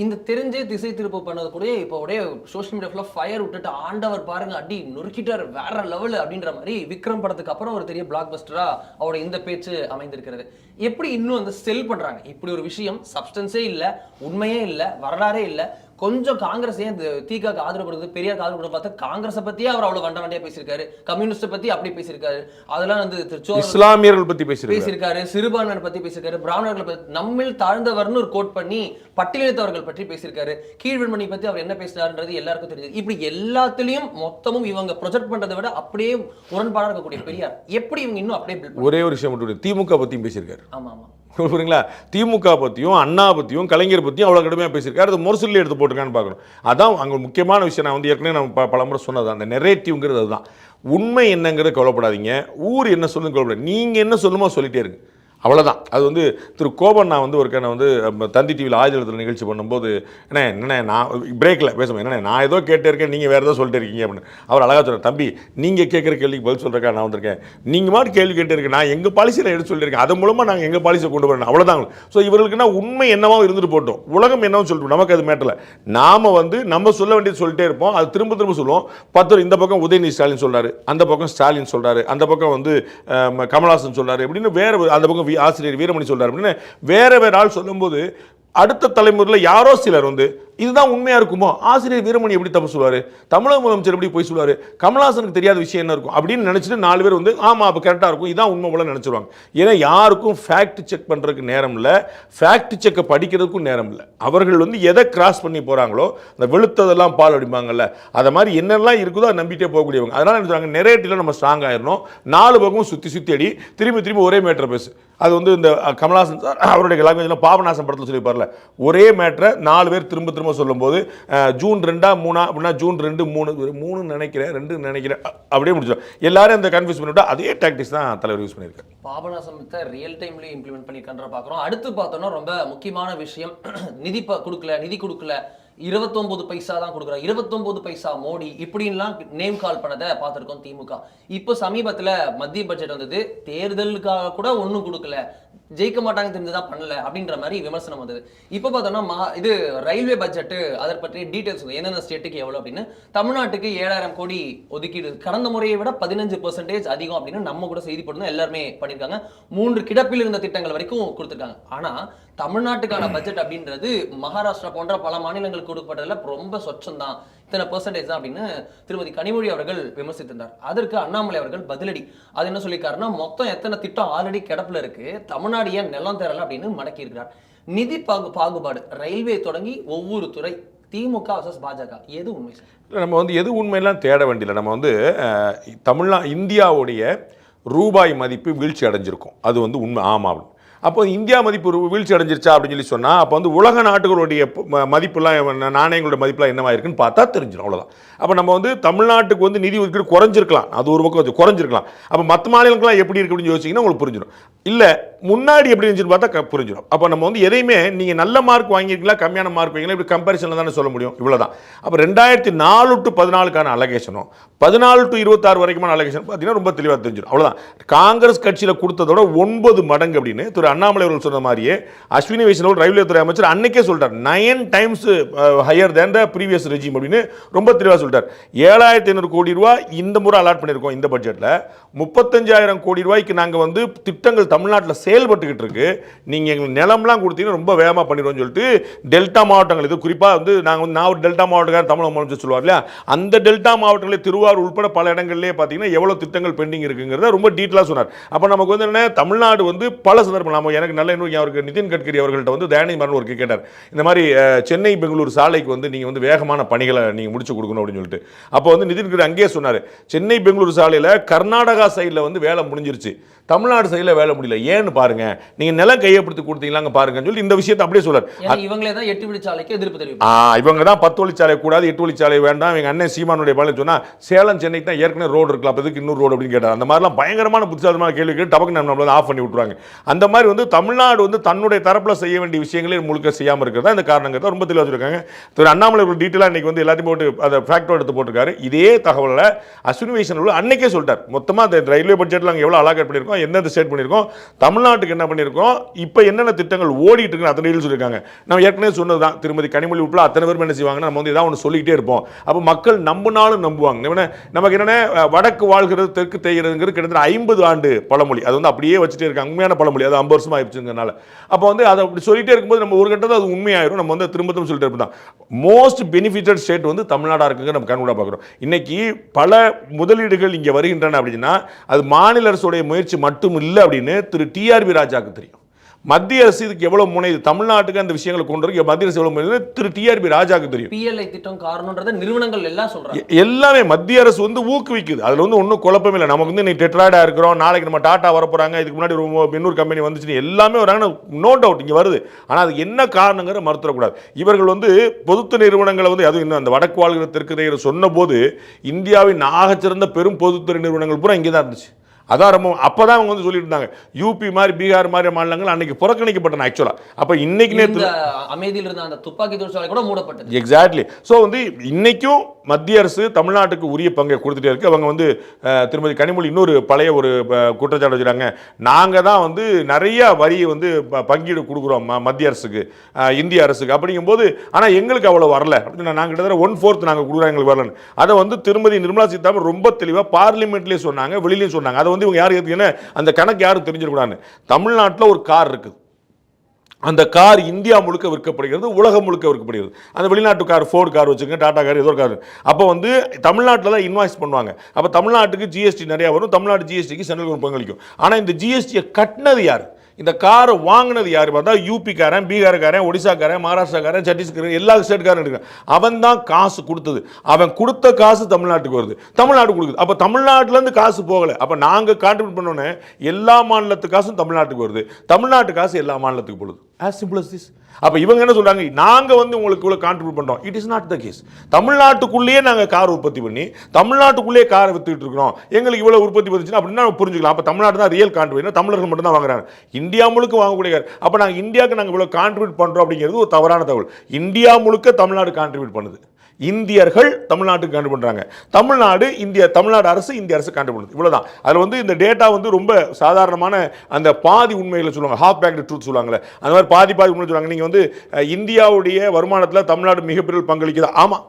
S8: இந்த தெரிஞ்சே திசை திருப்ப பண்ணது கூட இப்போ அப்படியே சோஷியல் மீடியா ஃபுல்லாக ஃபயர் விட்டுட்டு ஆண்டவர் பாருங்க அடி நொறுக்கிட்டார் வேற லெவல் அப்படின்ற மாதிரி விக்ரம் படத்துக்கு அப்புறம் ஒரு பெரிய பிளாக் பஸ்டரா அவரோட இந்த பேச்சு அமைந்திருக்கிறது. எப்படி இன்னும் வந்து செல் பண்றாங்க? இப்படி ஒரு விஷயம் சப்ஸ்டன்ஸே இல்லை, உண்மையே இல்லை, வரலாறே இல்லை, கொஞ்சம் காங்கிரஸ் ஏன் திகாக்கு ஆதரவு கொடுக்குது, பெரியார் ஆதரவு கொடுத்து பார்த்தா காங்கிரஸை பத்தியே அவர் அவ்வளவு வண்டியா பேசியிருக்காரு, கம்யூனிஸ்ட பத்தி அப்படி பேசியிருக்காரு, அதெல்லாம் வந்து
S7: இஸ்லாமியர்கள் பத்தி பேசியிருக்காரு,
S8: சிறுபான்மையினர் பத்தி பேசியிருக்காரு, பிராமணர்கள் பத்தி, நம்மில் தாழ்ந்தவர்னு ஒரு கோட் பண்ணி பட்டியலினத்தவர்கள் பற்றி பேசியிருக்காரு, கீழ்வெண்மணி பத்தி அவர் என்ன பேசினாருன்றது எல்லாருக்கும் தெரியுது. இப்படி எல்லாத்திலையும் மொத்தமும் இவங்க ப்ரொஜெக்ட் பண்றதை விட அப்படியே முரண்பாடாக இருக்கக்கூடிய பெரியார் எப்படி இவங்க இன்னும் அப்படியே
S7: ஒரே ஒரு விஷயம் மட்டும் திமுக பத்தியும் பேசியிருக்காரு.
S8: ஆமா ஆமா
S7: புரியுங்களா? திமுக பற்றியும் அண்ணா பற்றியும் கலைஞர் பற்றியும் அவ்வளோ கடுமையாக பேசியிருக்காரு. அது முரசொல்லி எடுத்து போட்டிருக்கான்னு பார்க்கணும். அதான் அங்கே முக்கியமான விஷயம். நான் வந்து ஏற்கனவே நம்ம பலமுறை சொன்னது அந்த நெரேட்டிவ்ங்கிறது அதுதான். உண்மை என்னங்கிறத கவலைப்படாதீங்க, ஊர் என்ன சொல்லுன்னு கவலைப்படாது, நீங்கள் என்ன சொல்லுமோ சொல்லிட்டே இருக்கு, அவ்வளோதான். அது வந்து திரு கோபன் நான் வந்து ஒரு வந்து தந்தி டிவியில் ஆயுதத்தில் நிகழ்ச்சி பண்ணும்போது என்ன நான் பிரேக்கில் பேசுவேன், என்னண்ணே நான் ஏதோ கேட்டே இருக்கேன், நீங்கள் வேறு ஏதோ சொல்லிட்டு இருக்கீங்க அப்படின்னு. அவர் அழகாக சொல்கிறார், தம்பி நீங்கள் கேட்குற கேள்விக்கு பதில் சொல்கிறக்கா நான் வந்திருக்கேன், நீங்கள் மாதிரி கேள்வி கேட்டே இருக்கேன், நான் எங்கள் பாலிசியில் எடுத்து சொல்லியிருக்கேன், அதன் மூலமாக நாங்கள் எங்கள் பாலிசியை கொண்டு வரணும், அவ்வளோதான். ஸோ இவர்களுக்குன்னா உண்மை என்னவோ இருந்துட்டு போட்டோம், உலகம் என்னவோ சொல்லிட்டு நமக்கு அது மேட்டல, நாம் வந்து நம்ம சொல்ல வேண்டியது சொல்லிட்டே இருப்போம், அது திரும்ப திரும்ப சொல்லுவோம். 10 இந்த பக்கம் உதயநிதி ஸ்டாலின் சொல்கிறாரு, அந்த பக்கம் ஸ்டாலின் சொல்கிறாரு, அந்த பக்கம் வந்து கமல்ஹாசன் சொல்கிறாரு, இப்படின்னு வேறு அந்த பக்கம் ஆசிரியர் வீரமணி சொல்றாரு அப்படின்னு வேற ஆள் சொல்லும்போது அடுத்த தலைமுறையில் யாரோ சிலர் வந்து
S6: இதுதான் உண்மையாக இருக்குமோ? ஆசிரியர் வீரமணி எப்படி தப்பு சொல்லுவார்? தமிழக முதலமைச்சர் எப்படி போய் சொல்லுவார்? கமல்ஹாசனுக்கு தெரியாத விஷயம் என்ன இருக்கும் அப்படின்னு நினச்சிட்டு 4 பேர் வந்து ஆமாம் அப்போ கரெக்டாக இருக்கும், இதான் உண்மை போல நினச்சிருவாங்க. ஏன்னா யாருக்கும் ஃபேக்ட் செக் பண்ணுறதுக்கு நேரம் இல்லை, ஃபேக்ட் செக்கை படிக்கிறதுக்கும் நேரம் இல்லை. அவர்கள் வந்து எதை கிராஸ் பண்ணி போகிறாங்களோ, அந்த வெளுத்ததெல்லாம் பால் அடிப்பாங்கல்ல, அதை மாதிரி என்னெல்லாம் இருக்குதோ அதை நம்பிட்டே போகக்கூடியவங்க. அதனால் என்ன சொல்கிறாங்க, நெரேட்டிவ்ல நம்ம ஸ்ட்ராங் ஆயிடணும், 4 பக்கமும் சுற்றி அடி, திரும்பி ஒரே மேட்டரை பேசு. அது வந்து இந்த கமல்ஹாசன் சார் அவருடைய லாங்குவேஜில் பாபநாசம் படத்தில் சொல்லிப்பார்ல, ஒரே மேட்டரை 4 பேர் திரும்ப சொல்லும்போது ஜூன் 2 3 அப்படின்னா ஜூன் 2 3 நினைக்கிறேன் 2 நினைக்கிறேன் அப்படியே முடிச்சிடும். எல்லாரும் அந்த கன்ஃபியூஸ் பண்ணிவிட்டா அதே டாக்டிக்ஸ் தான் தலைவர் யூஸ் பண்ணியிருக்காரு.
S8: பாபநாசத்தை ரியல் டைம்லேயே இம்ப்ளிமெண்ட் பண்ணியிருக்கான்ற பார்க்குறோம். அடுத்து பார்த்தோன்னா ரொம்ப முக்கியமான விஷயம், நிதி கொடுக்கல 29 பைசா தான் கொடுக்குறாங்க, 29 பைசா மோடி இப்படின்லாம் நேம் கால் பண்ணதை பார்த்துருக்கோம் திமுக. இப்போ சமீபத்தில் மத்திய பட்ஜெட் வந்தது, தேர்தலுக்காக கூட ஒன்றும் கொடுக்கல, ஜெயிக்க மாட்டாங்க தெரிஞ்சுதான் பண்ணல அப்படின்ற மாதிரி விமர்சனம் வந்தது. இப்போ பார்த்தோம்னா இது ரயில்வே பட்ஜெட்டு, அதை பற்றி டீட்டெயில்ஸ் என்னென்ன ஸ்டேட்டுக்கு எவ்வளோ அப்படின்னு. தமிழ்நாட்டுக்கு 7000 கோடி ஒதுக்கீடு, கடந்த முறையை விட 15% அதிகம் அப்படின்னு நம்ம கூட செய்தி போட்டு எல்லாருமே பண்ணியிருக்காங்க. 3 கிடப்பில் இருந்த திட்டங்கள் வரைக்கும் கொடுத்துருக்காங்க. ஆனால் தமிழ்நாட்டுக்கான பட்ஜெட் அப்படின்றது மகாராஷ்டிரா போன்ற பல மாநிலங்களுக்கு கொடுக்கப்பட்டதுல ரொம்ப சொச்சம் தான், இத்தனை % தான் அப்படின்னு திருமதி கனிமொழி அவர்கள் விமர்சித்திருந்தார். அதற்கு அண்ணாமலை அவர்கள் பதிலடி அது என்ன சொல்லியிருக்காருன்னா, மொத்தம் எத்தனை திட்டம் ஆல்ரெடி கிடப்பில் இருக்கு, தமிழ்நாடு ஏன் நிலம் தரல அப்படின்னு மடக்கி இருக்கிறார். நிதி பாகுபாடு ரயில்வே தொடங்கி ஒவ்வொரு துறை, திமுக வர்சஸ் பாஜக, எது உண்மை சார்?
S6: நம்ம வந்து எது உண்மையெல்லாம் தேட வேண்டியதில்லை. நம்ம வந்து இந்தியாவுடைய ரூபாய் மதிப்பு வீழ்ச்சி அடைஞ்சிருக்கும், அது வந்து உண்மை. ஆமாம், அப்போ இந்தியா மதிப்பு வீழ்ச்சி அடைஞ்சிருச்சா அப்படின்னு சொல்லி சொன்னால், அப்போ வந்து உலக நாடுகளுடைய மதிப்புலாம், நாணயங்களோட மதிப்புலாம் என்னவா இருக்குன்னு பார்த்தா தெரிஞ்சிடும், அவ்வளோதான். அப்போ நம்ம வந்து தமிழ்நாட்டுக்கு வந்து நிதி ஒதுக்கீடு குறைஞ்சிருக்கலாம், அது ஒரு பக்கம் குறைஞ்சிருக்கலாம். அப்போ மற்ற மாநிலங்கள்லாம் எப்படி இருக்கு அப்படின்னு யோசிச்சிங்கன்னா உங்களுக்கு புரிஞ்சிடும். இல்லை முன்னாடி எப்படி இருந்துச்சுன்னு பார்த்தா புரிஞ்சிடும். அப்போ நம்ம வந்து எதையுமே நீங்கள் நல்ல மார்க் வாங்கியிருக்கீங்களா கம்மியான மார்க் வாங்கிங்களா இப்படி கம்பேரிசனில் தானே சொல்ல முடியும், இவ்வளோதான். அப்போ 2004 to 14 அலகேஷனும் 14 to 26 வரைக்குமான அலகேஷன் பார்த்தீங்கன்னா ரொம்ப தெளிவாக தெரிஞ்சிடும், அவ்வளோதான். காங்கிரஸ் கட்சியில் கொடுத்ததோட 9 மடங்கு அப்படின்னு திரு அண்ணாமலை அவர்கள் சொன்ன மாதிரியே அஸ்வினி வைஷ்ணவ் ரயில்வே துறை அமைச்சர் அன்னைக்கே சொல்லிட்டார், 9 times higher than the previous regime அப்படின்னு ரொம்ப தெளிவாக சொல்லிட்டார். 7500 கோடி ரூபாய் இந்த முறை அலாட் பண்ணியிருக்கோம். இந்த பட்ஜெட்டில் 35,000 கோடி ரூபாய்க்கு நாங்கள் வந்து திட்டங்கள் தமிழ்நாட்டில் செயல்பட்டுக்கிட்டு இருக்கு, நீங்கள் எங்களுக்கு நிலம்லாம் கொடுத்தீங்கன்னா ரொம்ப வேகமாக பண்ணிடுவோம்னு சொல்லிட்டு டெல்டா மாவட்டங்கள், இது குறிப்பாக வந்து நான் ஒரு டெல்டா மாவட்டக்காரர் தமிழக முதலமைச்சர் சொல்லுவார் இல்லையா, அந்த டெல்டா மாவட்டங்களில் திருவாரூர் உட்பட பல இடங்கள்லேயே பார்த்தீங்கன்னா எவ்வளோ திட்டங்கள் பெண்டிங் இருக்குங்கிறத ரொம்ப டீட்டெயிலாக சொன்னார். அப்போ நமக்கு வந்து என்ன, தமிழ்நாடு வந்து பல சந்தர்ப்பம், நம்ம எனக்கு நல்ல இன்னும் அவருக்கு நிதின் கட்கரி அவர்கள்ட்ட வந்து தயாநிதி மாறன் ஒரு கேட்டார், இந்த மாதிரி சென்னை பெங்களூர் சாலைக்கு வந்து நீங்கள் வந்து வேகமான பணிகளை நீங்கள் முடிச்சு கொடுக்கணும் அப்படின்னு சொல்லிட்டு. அப்போ வந்து நிதின் கட்கரி அங்கேயே சொன்னார், சென்னை பெங்களூர் சாலையில் கர்நாடகா சைடில் வந்து வேலை முடிஞ்சிருச்சு, தமிழ்நாடு சைடில் வேலை முடியல, ஏன்னு பாருங்க, நீங்கள் நிலம் கையப்படுத்தி கொடுத்தீங்களாங்க பாருங்கன்னு சொல்லி இந்த விஷயத்தை அப்படியே சொல்றாரு.
S8: இவங்களே தான் 8 வழிச்சாலைக்கு எதிர்ப்பு தெரியும்,
S6: இவங்க தான் 10 வழிச்சாலை கூடாது 8 வழிச்சாலை வேண்டாம், எங்கள் அண்ணன் சீமானுடைய பலன் சொன்னா சேலம் சென்னைக்கு தான் ஏற்கனவே ரோடு இருக்கலாம், அப்போ இன்னொரு ரோடு அப்படின்னு கேட்டார். அந்த மாதிரிலாம் பயங்கரமான புத்திசாலித்தனமான கேள்வி கேட்டு டபக்கு நம்மளை ஆஃப் பண்ணி விட்டுருவாங்க. அந்த மாதிரி வந்து தமிழ்நாடு வந்து தன்னுடைய தரப்பில் செய்ய வேண்டிய விஷயங்களே முழுக்க செய்யாமல் இருக்கிறதா இந்த காரணங்கிறத ரொம்ப தெளிவாக சொல்லியிருக்காங்க. திரு அண்ணாமலை ஒரு டீட்டெயிலாக இன்னைக்கு வந்து எல்லாத்தையும் போட்டு அதை ஃபேக்டோ எடுத்து போட்டிருக்காரு. இதே தகவலை அஸ்வினி வைஷ்ணவ் அன்னைக்கே சொல்லிட்டார், மொத்தமாக அந்த ரயில்வே பட்ஜெட்டில் நாங்கள் எவ்வளோ அலாகேட் பண்ணியிருக்கோம், எந்தெந்த ஸ்டேட் பண்ணியிருக்கோம், தமிழ்நாட்டுக்கு என்ன பண்ணியிருக்கோம், இப்போ என்னென்ன திட்டங்கள் ஓடிட்டு இருக்குன்னு அத்தனை சொல்லியிருக்காங்க. நம்ம ஏற்கனவே சொன்னது தான், திருமதி கனிமொழி உட்பட அத்தனை பேர் என்ன செய்வாங்கன்னா, நம்ம வந்து ஏதாவது ஒன்று சொல்லிக்கிட்டே இருப்போம், அப்போ மக்கள் நம்பினாலும் நம்புவாங்க. நமக்கு என்னென்ன வடக்கு வாழ்கிறது தெற்கு தேய்கிறதுங்கிறது கிட்டத்தட்ட 50 ஆண்டு பழமொழி, அது வந்து அப்படியே வச்சுட்டே இருக்காங்க, உண்மையான பழமொழி, அது 50 வருஷம் ஆயிடுச்சுங்கிறனால. அப்போ வந்து அதை அப்படி சொல்லிட்டே இருக்கும்போது நம்ம ஒரு கட்டத்தில் அது உண்மையாயிரும், நம்ம வந்து திரும்ப சொல்லிட்டே இருப்போம். மோஸ்ட் பெனிஃபிட்டட் ஸ்டேட் வந்து தமிழ்நாடாக இருக்குங்க, நம்ம கண்கூட பார்க்குறோம். இன்னைக்கு பல முதலீடுகள் இங்கே வருகின்றன அப்படின்னா அது மாநில அரசுடைய முயற்சி மட்டும் இல்லை அப்படின்னு திரு டிஆர்பி ராஜாவுக்கு தெரியும். மத்திய அரசு இதுக்கு எவ்வளவு முனைது, தமிழ்நாட்டுக்கு அந்த விஷயங்களை கொண்டு வர மத்திய அரசு எவ்வளவு முனைது திரு டிஆர்பி ராஜாவுக்கு தெரியும்.
S8: பிஎல்ஐ திட்டம் காரணம்ன்றத நிறுவனங்கள் எல்லாம் சொல்றாங்க, எல்லாமே
S6: மத்திய அரசு வந்து ஊக்குவிக்குது, அதுல வந்து ஒன்றும் குழப்பம் இல்லை. நமக்கு வந்து இன்னைக்கு டெட்ராய்டா இருக்கிறோம், நாளைக்கு நம்ம டாடா வர போறாங்க, இதுக்கு முன்னாடி இன்னொரு கம்பெனி வந்துச்சு, எல்லாமே வராங்க, நோ டவுட் இங்கே வருது. ஆனால் அது என்ன காரணங்கிற மறுத்தரக்கூடாது. இவர்கள் வந்து பொதுத்துறை நிறுவனங்களை வந்து அதுவும் இன்னும் அந்த வடக்கு வாழ்கிற தெற்கு சொன்ன போது இந்தியாவின் ஆகச்சிறந்த பெரும் பொதுத்துறை நிறுவனங்கள் பூரா இங்கே தான் இருந்துச்சு. அதான் ரொம்ப அப்பதான் அவங்க வந்து சொல்லிட்டு இருந்தாங்க, யூபி மாதிரி பீகார் மாதிரி மாநிலங்கள் அன்னைக்கு புறக்கணிக்கப்பட்டன ஆக்சுவலா. அப்ப இன்னைக்கு நேற்று
S8: அமைதியில் இருந்த அந்த துப்பாக்கி தொழிற்சாலை கூட மூடப்பட்டது.
S6: எக்ஸாக்ட்லி. ஸோ வந்து இன்னைக்கும் மத்திய அரசு தமிழ்நாட்டுக்கு உரிய பங்கை கொடுத்துட்டே இருக்கு. அவங்க வந்து திருமதி கனிமொழி இன்னொரு பழைய ஒரு குற்றச்சாட்டு வச்சுறாங்க, நாங்கள் தான் வந்து நிறைய வரியை வந்து பங்கீடு கொடுக்குறோம் மத்திய அரசுக்கு இந்திய அரசுக்கு அப்படிங்கும்போது, ஆனால் எங்களுக்கு அவ்வளோ வரல அப்படின்னு நாங்கள் கிட்டத்தட்ட 1/4 நாங்கள் கொடுக்குறோம், எங்களுக்கு வரலன்னு. அதை வந்து திருமதி நிர்மலா சீதாராமன் ரொம்ப தெளிவாக பார்லிமெண்ட்லேயே சொன்னாங்க, வெளியிலையும் சொன்னாங்க. அதை வந்து இவங்க யார் ஏற்றுக்கணும், அந்த கணக்கு யாரும் தெரிஞ்சிடக்கூடாதுன்னு. தமிழ்நாட்டில் ஒரு கார் இருக்குது,
S7: அந்த கார் இந்தியா முழுக்க விற்கப்படுகிறது, உலகம் முழுக்க விற்கப்படுகிறது. அந்த வெளிநாட்டு கார், ஃபோர்டு கார் வச்சுங்க, டாடா கார், ஏதோ கார். அப்போ வந்து தமிழ்நாட்டில் தான் இன்வாய்ஸ் பண்ணுவாங்க. அப்போ தமிழ்நாட்டுக்கு ஜிஎஸ்டி நிறையா வரும், தமிழ்நாடு ஜிஎஸ்டிக்கு சென்ட்ரல் கவர்மெண்ட் பங்களிக்கும். ஆனால் இந்த ஜிஎஸ்டியை கட்டினது யார், இந்த காரை வாங்கினது யார் பார்த்தா யூபிக்காரன், பீகார்காரன், ஒடிசாக்காரன், மகாராஷ்டிராக்காரன், சத்தீஸ்கர், எல்லா ஸ்டேட்காரன் இருக்கான். அவன் தான் காசு கொடுத்தது. அவன் கொடுத்த காசு தமிழ்நாட்டுக்கு வருது, தமிழ்நாடு கொடுக்குது. அப்போ தமிழ்நாட்டிலேருந்து காசு போகலை. அப்போ நாங்கள் கான்ட்ரிபியூட் பண்ணோன்னே எல்லா மாநிலத்து காசும் தமிழ்நாட்டுக்கு வருது, தமிழ்நாட்டு காசு எல்லா மாநிலத்துக்கு போடுது. as simple as this. அப்போ இவங்க என்ன சொல்றாங்க, நாங்கள் வந்து உங்களுக்கு இவ்வளோ கான்ட்ரிபியூட் பண்ணுறோம். It is not the case. தமிழ்நாட்டுக்குள்ளேயே நாங்கள் கார் உற்பத்தி பண்ணி தமிழ்நாட்டுக்குள்ளேயே காரை வித்துக்கிட்டு இருக்கிறோம், எங்களுக்கு இவ்வளோ உற்பத்தி வந்துச்சுன்னா அப்படின்னா புரிஞ்சுக்கலாம். அப்போ தமிழ்நாடு தான் ரியல் கான்ட்ரிபியூட், தமிழர்கள் மட்டும் தான் வாங்குறாங்க, இந்தியா முழுக்க வாங்கக்கூடிய கார். அப்போ நாங்கள் இந்தியாவுக்கு நாங்கள் இவ்வளோ கான்ட்ரிபியூட் பண்ணுறோம் அப்படிங்கிறது ஒரு தவறான தகவல். இந்தியா முழுக்க தமிழ்நாடு கான்ட்ரிபியூட் பண்ணுது, இந்தியர்கள் தமிழ்நாட்டுக்கு கான்ட்ரிபியூட் பண்ணுறாங்க, தமிழ்நாடு அரசு இந்திய அரசு கான்ட்ரிபியூட் பண்ணுது. இவ்வளோதான். அதில் வந்து இந்த டேட்டா வந்து ரொம்ப சாதாரணமான அந்த பாதி உண்மைகளை சொல்லுவாங்க, ஹாஃப் பேக்டு ட்ரூத் சொல்லுவாங்களே, அந்த மாதிரி பாதி உண்மை சொல்லுவாங்க. நீங்கள் வந்து இந்தியாவுடைய வருமானத்தில் தமிழ்நாடு மிகப்பெரிய பங்களிக்குது, ஆமாம்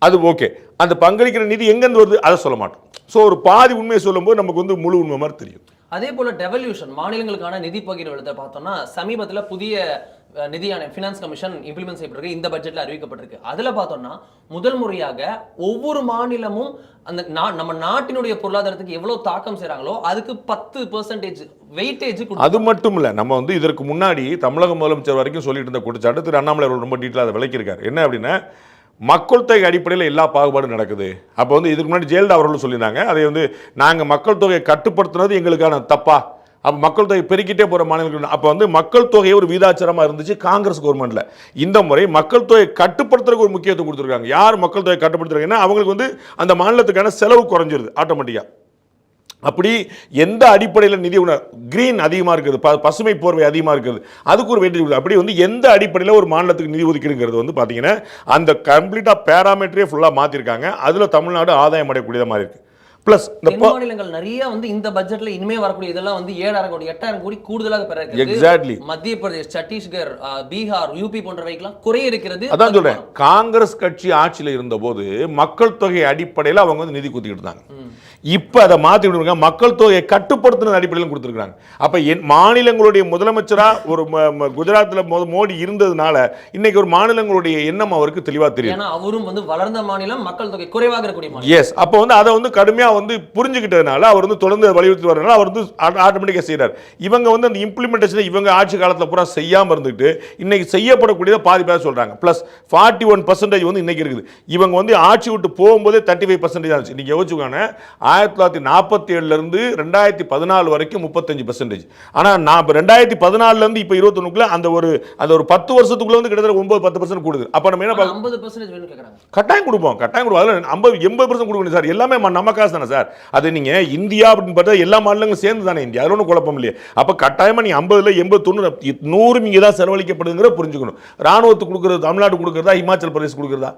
S7: அது ஓகே. அந்த பங்களிக்கிற நிதி எங்கேருந்து வருது அதை சொல்ல மாட்டோம். ஸோ ஒரு பாதி உண்மையை சொல்லும்போது நமக்கு வந்து முழு உண்மை மாதிரி தெரியும்.
S8: அதே போல டெவல்யூஷன் மாநிலங்களுக்கான நிதி பகிர்வு பார்த்தோம்னா சமீபத்தில் புதிய நிதி ஆணையம் ஃபினான்ஸ் கமிஷன் இம்ப்ளிமெண்ட் செய்யப்பட்டிருக்கு, இந்த பட்ஜெட்ல அறிவிக்கப்பட்டிருக்கு. அதுல பார்த்தோம்னா முதல் முறையாக ஒவ்வொரு மாநிலமும் அந்த நம்ம நாட்டினுடைய பொருளாதாரத்துக்கு எவ்வளவு தாக்கம் செய்றாங்களோ அதுக்கு 10% வெயிட்டேஜ்.
S7: அது மட்டும் இல்ல, நம்ம வந்து இதற்கு முன்னாடி தமிழக முதலமைச்சர் வரைக்கும் சொல்லிட்டு இருந்த குற்றச்சாட்டு திரு அண்ணாமலை அவர்கள் ரொம்ப டீட்டெயிலாக அதை விளக்கியிருக்காரு. என்ன அப்படின்னா, மக்கள் தொகை அடிப்படையில் எல்லா பாகுபாடும் நடக்குது. அப்போ வந்து இதுக்கு முன்னாடி ஜெயலலிதா அவர்களும் சொல்லியிருந்தாங்க, அதை வந்து நாங்கள் மக்கள் தொகையை கட்டுப்படுத்துனது எங்களுக்கான தப்பா, அப்போ மக்கள் தொகை பெருக்கிட்டே போகிற மாநிலங்கள். அப்போ வந்து மக்கள் தொகை ஒரு வீதாச்சாரமாக இருந்துச்சு காங்கிரஸ் கவர்மெண்ட்டில். இந்த முறை மக்கள் தொகை கட்டுப்படுத்துறதுக்கு ஒரு முக்கியத்துவம் கொடுத்துருக்காங்க. யார் மக்கள் தொகை கட்டுப்படுத்துறாங்கன்னா அவங்களுக்கு வந்து அந்த மாநிலத்துக்கான செலவு குறைஞ்சிருது ஆட்டோமேட்டிக்காக. அப்படி எந்த அடிப்படையில் நிதி கிரீன் அதிகமாக இருக்குது, பசுமை போர்வை அதிகமாக இருக்குது, அதுக்கு ஒரு வெயிட்டேஜ். அப்படி வந்து எந்த அடிப்படையில் ஒரு மாநிலத்துக்கு நிதி ஒதுக்கீடுங்கிறது வந்து பார்த்தீங்கன்னா அந்த கம்ப்ளீட்டாக பேராமீட்டரே ஃபுல்லாக மாற்றிருக்காங்க. அதில் தமிழ்நாடு ஆதாயம் அடையக்கூடியதாக மாதிரி இருக்குது. பிளஸ்
S8: மாநிலங்கள் நிறைய வந்து இந்த பட்ஜெட்ல இனிமே வரக்கூடிய இதெல்லாம் வந்து 7,000 கோடி 8,000 கோடி கூடுதலாக பெற இருக்கிறது.
S7: எக்ஸாக்ட்லி.
S8: மத்திய பிரதேஷ், சத்தீஸ்கர், பீகார், யூபி போன்றவைக்கெல்லாம் குறைய இருக்கிறது.
S7: அதான் சொல்றேன், காங்கிரஸ் கட்சி ஆட்சியில் இருந்தபோது மக்கள் தொகை அடிப்படையில் அவங்க வந்து நிதி கொடுத்துக்கிட்டு இருந்தாங்க. இப்ப அதை மாற்றி விடுவாங்க, மக்கள் தொகையை கட்டுப்படுத்தின அடிப்படையில் கொடுத்துருக்காங்க. அப்ப மாநிலங்களுடைய முதலமைச்சரா ஒரு குஜராத்தில் மோடி இருந்ததுனால இன்னைக்கு ஒரு மாநிலங்களுடைய எண்ணம் அவருக்கு தெளிவா தெரியும்.
S8: ஏன்னா அவரும் வந்து வளர்ந்த மாநிலம், மக்கள் தொகை குறைவாக இருக்கக்கூடிய மாநிலம்.
S7: எஸ். அப்போ வந்து அதை வந்து கடுமையா வந்து புரிஞ்சுக்கிட்டதுனால அவர் வந்து தொடர்ந்து வலியுறுத்தி வரனால அவர் வந்து ஆட்டோமேட்டிக்காக செய்கிறார். இவங்க வந்து அந்த இம்ப்ளிமெண்டேஷன் இவங்க ஆட்சி காலத்தில் பூரா செய்யாமல் இருந்துட்டு இன்னைக்கு செய்யப்படக்கூடியதை பாதி பேர் சொல்றாங்க. பிளஸ் 41% வந்து இன்னைக்கு இருக்குது. இவங்க வந்து ஆட்சி விட்டு போகும்போதே 35% ஆச்சு. நீங்க யோசிச்சுக்கோங்க, 1947 இருந்து 2014 வரைக்கும் 35%. ஆனால் நான் 2014 இருந்து இப்போ 21 அந்த ஒரு 10 வருஷத்துக்குள்ள வந்து கிட்டத்தட்ட 9-10% கொடுக்குது. அப்போ நம்ம என்ன
S8: 50% வேணும் கேட்குறாங்க.
S7: கட்டாயம் கொடுப்போம். அதில் 50-80% கொடுக்கணும் சார். எல்லாமே நம்ம காசு தானே சார். அது நீங்க இந்தியா அப்படின்னு பார்த்தா எல்லா மாநிலங்களும் சேர்ந்து தானே இந்தியா, அதில் ஒன்றும் குழப்பம் இல்லையே. அப்போ கட்டாயமா நீ 50, 80, 90, 100 இங்கே தான் செலவழிக்கப்படுங்கிற புரிஞ்சுக்கணும். ராணுவத்துக்கு கொடுக்குறது தமிழ்நாடு கொடுக்குறதா, இமாச்சல் பிரதேஷ் கொடுக்குறதா,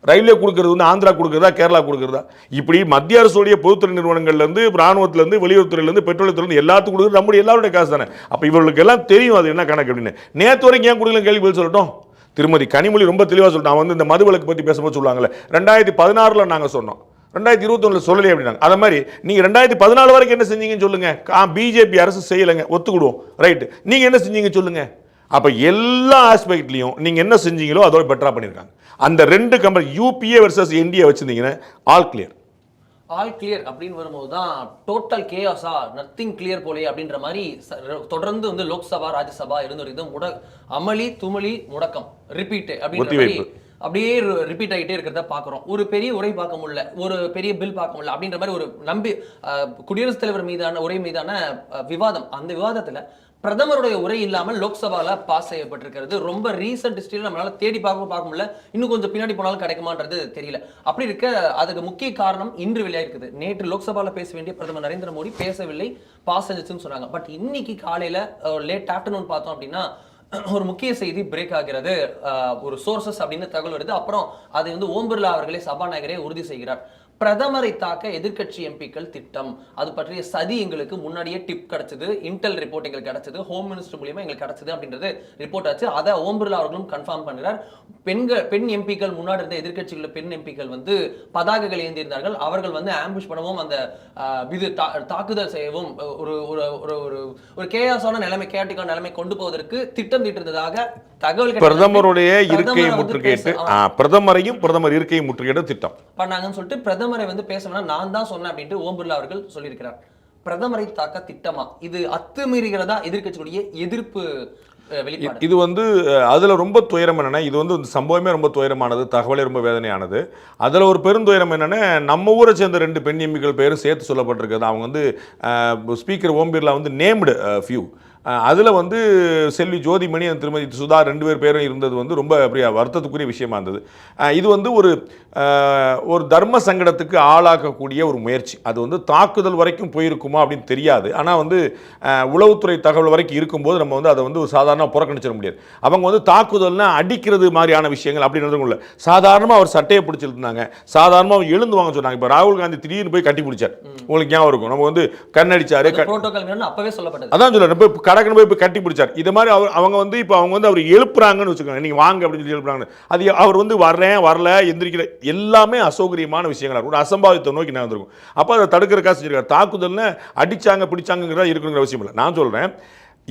S7: ரயில்வே கொடுக்கறது வந்து ஆந்திரா கொடுக்குறதா, கேரளா கொடுக்குறதா, இப்படி மத்திய அரசுடைய பொதுத்துறை நிறுவனங்கள்லேருந்து, ராணுவத்திலேருந்து, வெளியுறவுத்துறையிலேருந்து, பெட்ரோலியத்துறையிலேருந்து எல்லாத்துக்கும் கொடுக்குறது நம்முடைய எல்லாருடைய காசு தானே. அப்போ இவர்களுக்கு எல்லாம் தெரியும் அது என்ன கணக்கு அப்படின்னு. நேற்று வரைக்கும் ஏன் கொடுக்கல கேள்வி பதில் சொல்லட்டும். திருமதி கனிமொழி ரொம்ப தெளிவாக சொல்லிட்டான். வந்து இந்த மது விலக்கு பற்றி பேசும்போது சொல்லுவாங்கல்ல, 2016 நாங்கள் சொன்னோம், 2021 சொல்லலையே அப்படின்னாங்க. அது மாதிரி நீங்கள் 2014 வரைக்கும் என்ன செஞ்சீங்கன்னு சொல்லுங்க. பிஜேபி அரசு செய்யலைங்க, ஒத்துக்கிடுவோம், ரைட்டு. நீங்கள் என்ன செஞ்சீங்க சொல்லுங்க. அப்போ எல்லா ஆஸ்பெக்ட்லையும் நீங்கள் என்ன செஞ்சீங்களோ அதோட பெட்டராக பண்ணியிருக்காங்க. அந்த 2 கம்பெனி யூபிஏ வெர்சஸ் என்டிஏ வச்சிருந்தீங்கன்னா ஆல் கிளியர்.
S8: ஆல் கிளியர் அப்படின்னு வரும்போது தான் டோட்டல் கேஆஸா, நத்திங் கிளியர் போலே அப்படின்ற மாதிரி தொடர்ந்து வந்து லோக்சபா ராஜ்யசபா இருந்த அமளி துமளி முடக்கம் ரிப்பீட் அப்படின்ற மாதிரி அப்படியே ரிப்பீட் ஆகிட்டே இருக்கிறத பார்க்குறோம். ஒரு பெரிய உரை பார்க்க முடியல, ஒரு பெரிய பில் பார்க்க முடியல அப்படின்ற மாதிரி ஒரு குடியரசுத் தலைவர் மீதான உரை மீதான விவாதம். அந்த விவாதத்தில் பிரதமருடைய உரை இல்லாமல் லோக்சபால பாஸ் செய்யப்பட்டிருக்கிறது. ரொம்ப ரீசன்ட் ஹிஸ்டரியில் நம்மளால தேடி பார்க்க முடியல, இன்னும் கொஞ்சம் பின்னாடி போனாலும் கிடைக்குமான்றது தெரியல. அப்படி இருக்க அதுக்கு முக்கிய காரணம் இன்று வெளியாயிருக்குது. நேற்று லோக்சபால பேச வேண்டிய பிரதமர் நரேந்திர மோடி பேசவில்லை, பாஸ் செஞ்சுச்சுன்னு சொன்னாங்க. பட் இன்னைக்கு காலையில லேட் ஆஃப்டர்நூன் பார்த்தோம் அப்படின்னா ஒரு முக்கிய செய்தி பிரேக் ஆகிறது. ஒரு சோர்சஸ் அப்படின்னு தகவல் வருது. அப்புறம் அதை வந்து ஓம் பிர்லா அவர்களே சபாநாயகரே உறுதி செய்கிறார். பிரதமரை தாக்க எதிர்க்கட்சி எம்பிக்கள் திட்டம், அது பற்றிய சதி எங்களுக்கு முன்னாடியே டிப் கிடைச்சது, இன்டெல் ரிப்போர்ட் எங்களுக்கு கிடைச்சது, ஹோம் மினிஸ்டர் மூலியமா எங்களுக்கு கிடைச்சது அப்படின்றது ரிப்போர்ட் ஆச்சு. அதை ஓம் பிர்லா அவர்களும் கன்ஃபார்ம் பண்ணுறார். பெண் எம்பிக்கள், முன்னாடி இருந்த எதிர்க்கட்சிகளில் பெண் எம்பிக்கள் வந்து பதாகைகள் ஏந்தியிருந்தார்கள். அவர்கள் வந்து ஆம்புஷ் பண்ணவும் அந்த இது தாக்குதல் செய்யவும் ஒரு கேயாசான நிலைமை, கேட்டிக்கான நிலைமை கொண்டு போவதற்கு திட்டம் தீட்டுறதாக தகவல்
S7: பிரதமருடைய இருக்கையை முற்றுகையிட்டு பிரதமரையும் பிரதமர் இருக்கையை முற்றுகையிட திட்டம்
S8: பண்ணாங்கன்னு சொல்லிட்டு பிரதமரை வந்து பேசணும்னா நான் தான் சொன்னேன் அப்படின்ட்டு ஓம் பிர்லா அவர்கள் சொல்லியிருக்கிறார். பிரதமரை தாக்க திட்டமா? இது அத்துமீறுகிறதா எதிர்க்கட்சியுடைய எதிர்ப்பு வெளிப்பாடு?
S7: இது வந்து அதில் ரொம்ப துயரம் என்னென்னா, இது வந்து சம்பவமே ரொம்ப துயரமானது, தகவலே ரொம்ப வேதனையானது. அதில் ஒரு பெருந்துயரம் என்னென்னா, நம்ம ஊரை சேர்ந்த 2 பெண் எம்பிக்கள் பேரும் சேர்த்து சொல்லப்பட்டிருக்கிறது. அவங்க வந்து ஸ்பீக்கர் ஓம் பிர்லா வந்து நேம்டு ஃபியூ. அதில் வந்து செல்வி ஜோதிமணி, திருமதி சுதா 2 பேரும் இருந்தது வந்து ரொம்ப அப்படியே வருத்தத்துக்குரிய விஷயமா இருந்தது. இது வந்து ஒரு தர்ம சங்கடத்துக்கு ஆளாக்கக்கூடிய ஒரு முயற்சி. அது வந்து தாக்குதல் வரைக்கும் போயிருக்குமா அப்படின்னு தெரியாது. ஆனால் வந்து உளவுத்துறை தகவல் வரைக்கும் இருக்கும்போது நம்ம வந்து அதை வந்து ஒரு சாதாரணமாக புறக்கணிச்சிட முடியாது. அவங்க வந்து தாக்குதல்னா அடிக்கிறது மாதிரியான விஷயங்கள் அப்படின்றதும் இல்லை. சாதாரணமாக அவர் சட்டையை பிடிச்சிருந்தாங்க, சாதாரணமாக அவர் எழுந்து வாங்க சொன்னாங்க. இப்போ ராகுல் காந்தி திடீர்னு போய் கட்டி பிடிச்சார், உங்களுக்கு ஞாபகம் இருக்கும். நம்ம வந்து கண்ணடிச்சாரு,
S8: அப்பவே சொல்லப்பட்டது.
S7: அதான் சொல்ல கடற்கரை போய் கட்டி பிடிச்சார். இது மாதிரி அவங்க வந்து இப்போ அவங்க வந்து அவர் எழுப்புறாங்கன்னு வச்சுக்கோங்க, நீங்கள் வாங்க அப்படின்னு சொல்லி எழுப்புறாங்க. அது அவர் வந்து வரல எந்திரிக்கிற எல்லாமே அசௌகரியமான விஷயங்களா இருக்கும், ஒரு அசம்பாவிதத்தை நோக்கி நான் வந்திருக்கும். அப்போ அதை தடுக்கிறக்காக செஞ்சிருக்காரு. தாக்குதல்னு அடிச்சாங்க பிடிச்சாங்கிறதா இருக்குங்கிற அவசியம் இல்லை. நான் சொல்கிறேன்,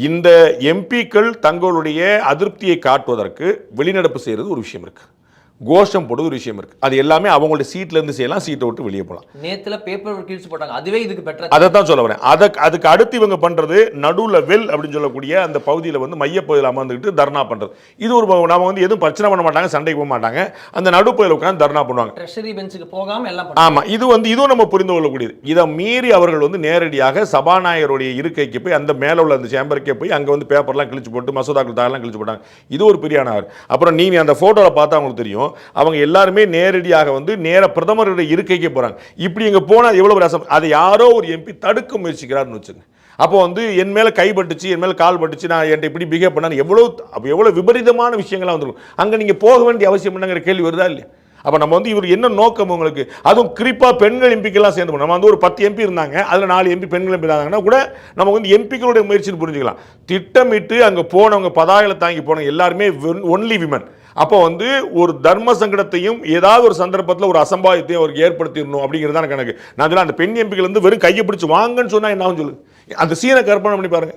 S7: இந்த எம்பிக்கள் தங்களுடைய அதிருப்தியை காட்டுவதற்கு வெளிநடப்பு செய்கிறது ஒரு விஷயம் இருக்குது, கோஷம் போடுறது ஒரு விஷயம் இருக்கு. அது எல்லாமே அவங்களுடைய சீட்ல இருந்து செய்யலாம், சீட்டை விட்டு வெளியே போகலாம்.
S8: நேத்துல பேப்பர் கிழிச்சு போட்டாங்க, அதுவே இதுக்கு பெட்டர்.
S7: அதை தான் சொல்ல வரேன். அதுக்கு அடுத்து இவங்க பண்றது நடுவில் வெல் அப்படின்னு சொல்லக்கூடிய அந்த பகுதியில் வந்து மையப்பகுதியில் அமர்ந்துக்கிட்டு தர்ணா பண்றது. இது ஒரு நாம வந்து எதுவும் பிரச்சனை பண்ண மாட்டாங்க, சண்டைக்கு போக மாட்டாங்க, அந்த நடுப்பகுதியில் உட்காந்து தர்ணா பண்ணுவாங்க.
S8: ட்ரெஷரி பெஞ்சுக்கு போகாம எல்லாம்.
S7: ஆமா, இதுவும் நம்ம புரிந்து கொள்ளக்கூடியது. இதை மீறி அவர்கள் வந்து நேரடியாக சபாநாயகருடைய இருக்கைக்கு போய் அந்த மேலே உள்ள அந்த சேம்பருக்கே போய் அங்கே வந்து பேப்பர்லாம் கிழிச்சு போட்டு மசோதாக்கள் தாயெல்லாம் கிழிச்சு போட்டாங்க. இது ஒரு பெரிய ஆனார். அப்புறம் நீங்க அந்த போட்டோவில் பார்த்தா அவங்களுக்கு தெரியும், அவங்க எல்லாருமே நேரடியாக வந்து நேர பிரதமருடைய இருக்கைக்கு போறாங்க. இப்படி இங்க போனா எவ்வளவு ரசம். அதை யாரோ ஒரு எம்பி தடுக்க முயற்சிக்கிறார்னு வச்சுங்க. அப்போ வந்து என் மேல கை பட்டுச்சு, என் மேல கால் பட்டுச்சு, நான் என்கிட்ட இப்படி பிஹேவ் பண்ணான்னு எவ்வளவு விபரீதமான விஷயங்கள்லாம் வந்துருக்கும். அங்க நீங்க போக வேண்டிய அவசியம் என்னங்கிற கேள்வி வருதா இல்லையா? அப்போ நம்ம வந்து இவர் என்ன நோக்கம் உங்களுக்கு, அதுவும் குறிப்பாக பெண்கள் எம்பிக்கெல்லாம் சேர்ந்து நம்ம வந்து ஒரு 10 எம்பி இருந்தாங்க, அதில் 4 எம்பி பெண்கள் எம்பி இருந்தாங்கன்னா கூட நம்ம வந்து எம்பிக்களுடைய முயற்சின்னு புரிஞ்சுக்கலாம். திட்டமிட்டு அங்கே போனவங்க பதாகைகளை தாங்கி போனவங்க எல்லாருமே ஒன்லி விமன். அப்போ வந்து ஒரு தர்ம சங்கடத்தையும் ஏதாவது ஒரு சந்தர்ப்பத்தில் ஒரு அசம்பாவியத்தையும் அவருக்கு ஏற்படுத்திடணும் அப்படிங்கிறதான கணக்கு. நான் சொல்ல அந்த பெண் எம்பிக்கள் வந்து வெறும் கையை பிடிச்சி வாங்கன்னு சொன்னால் என்ன ஆகும் சொல்லு. அந்த சீனை கற்பனை பண்ணி பாருங்க.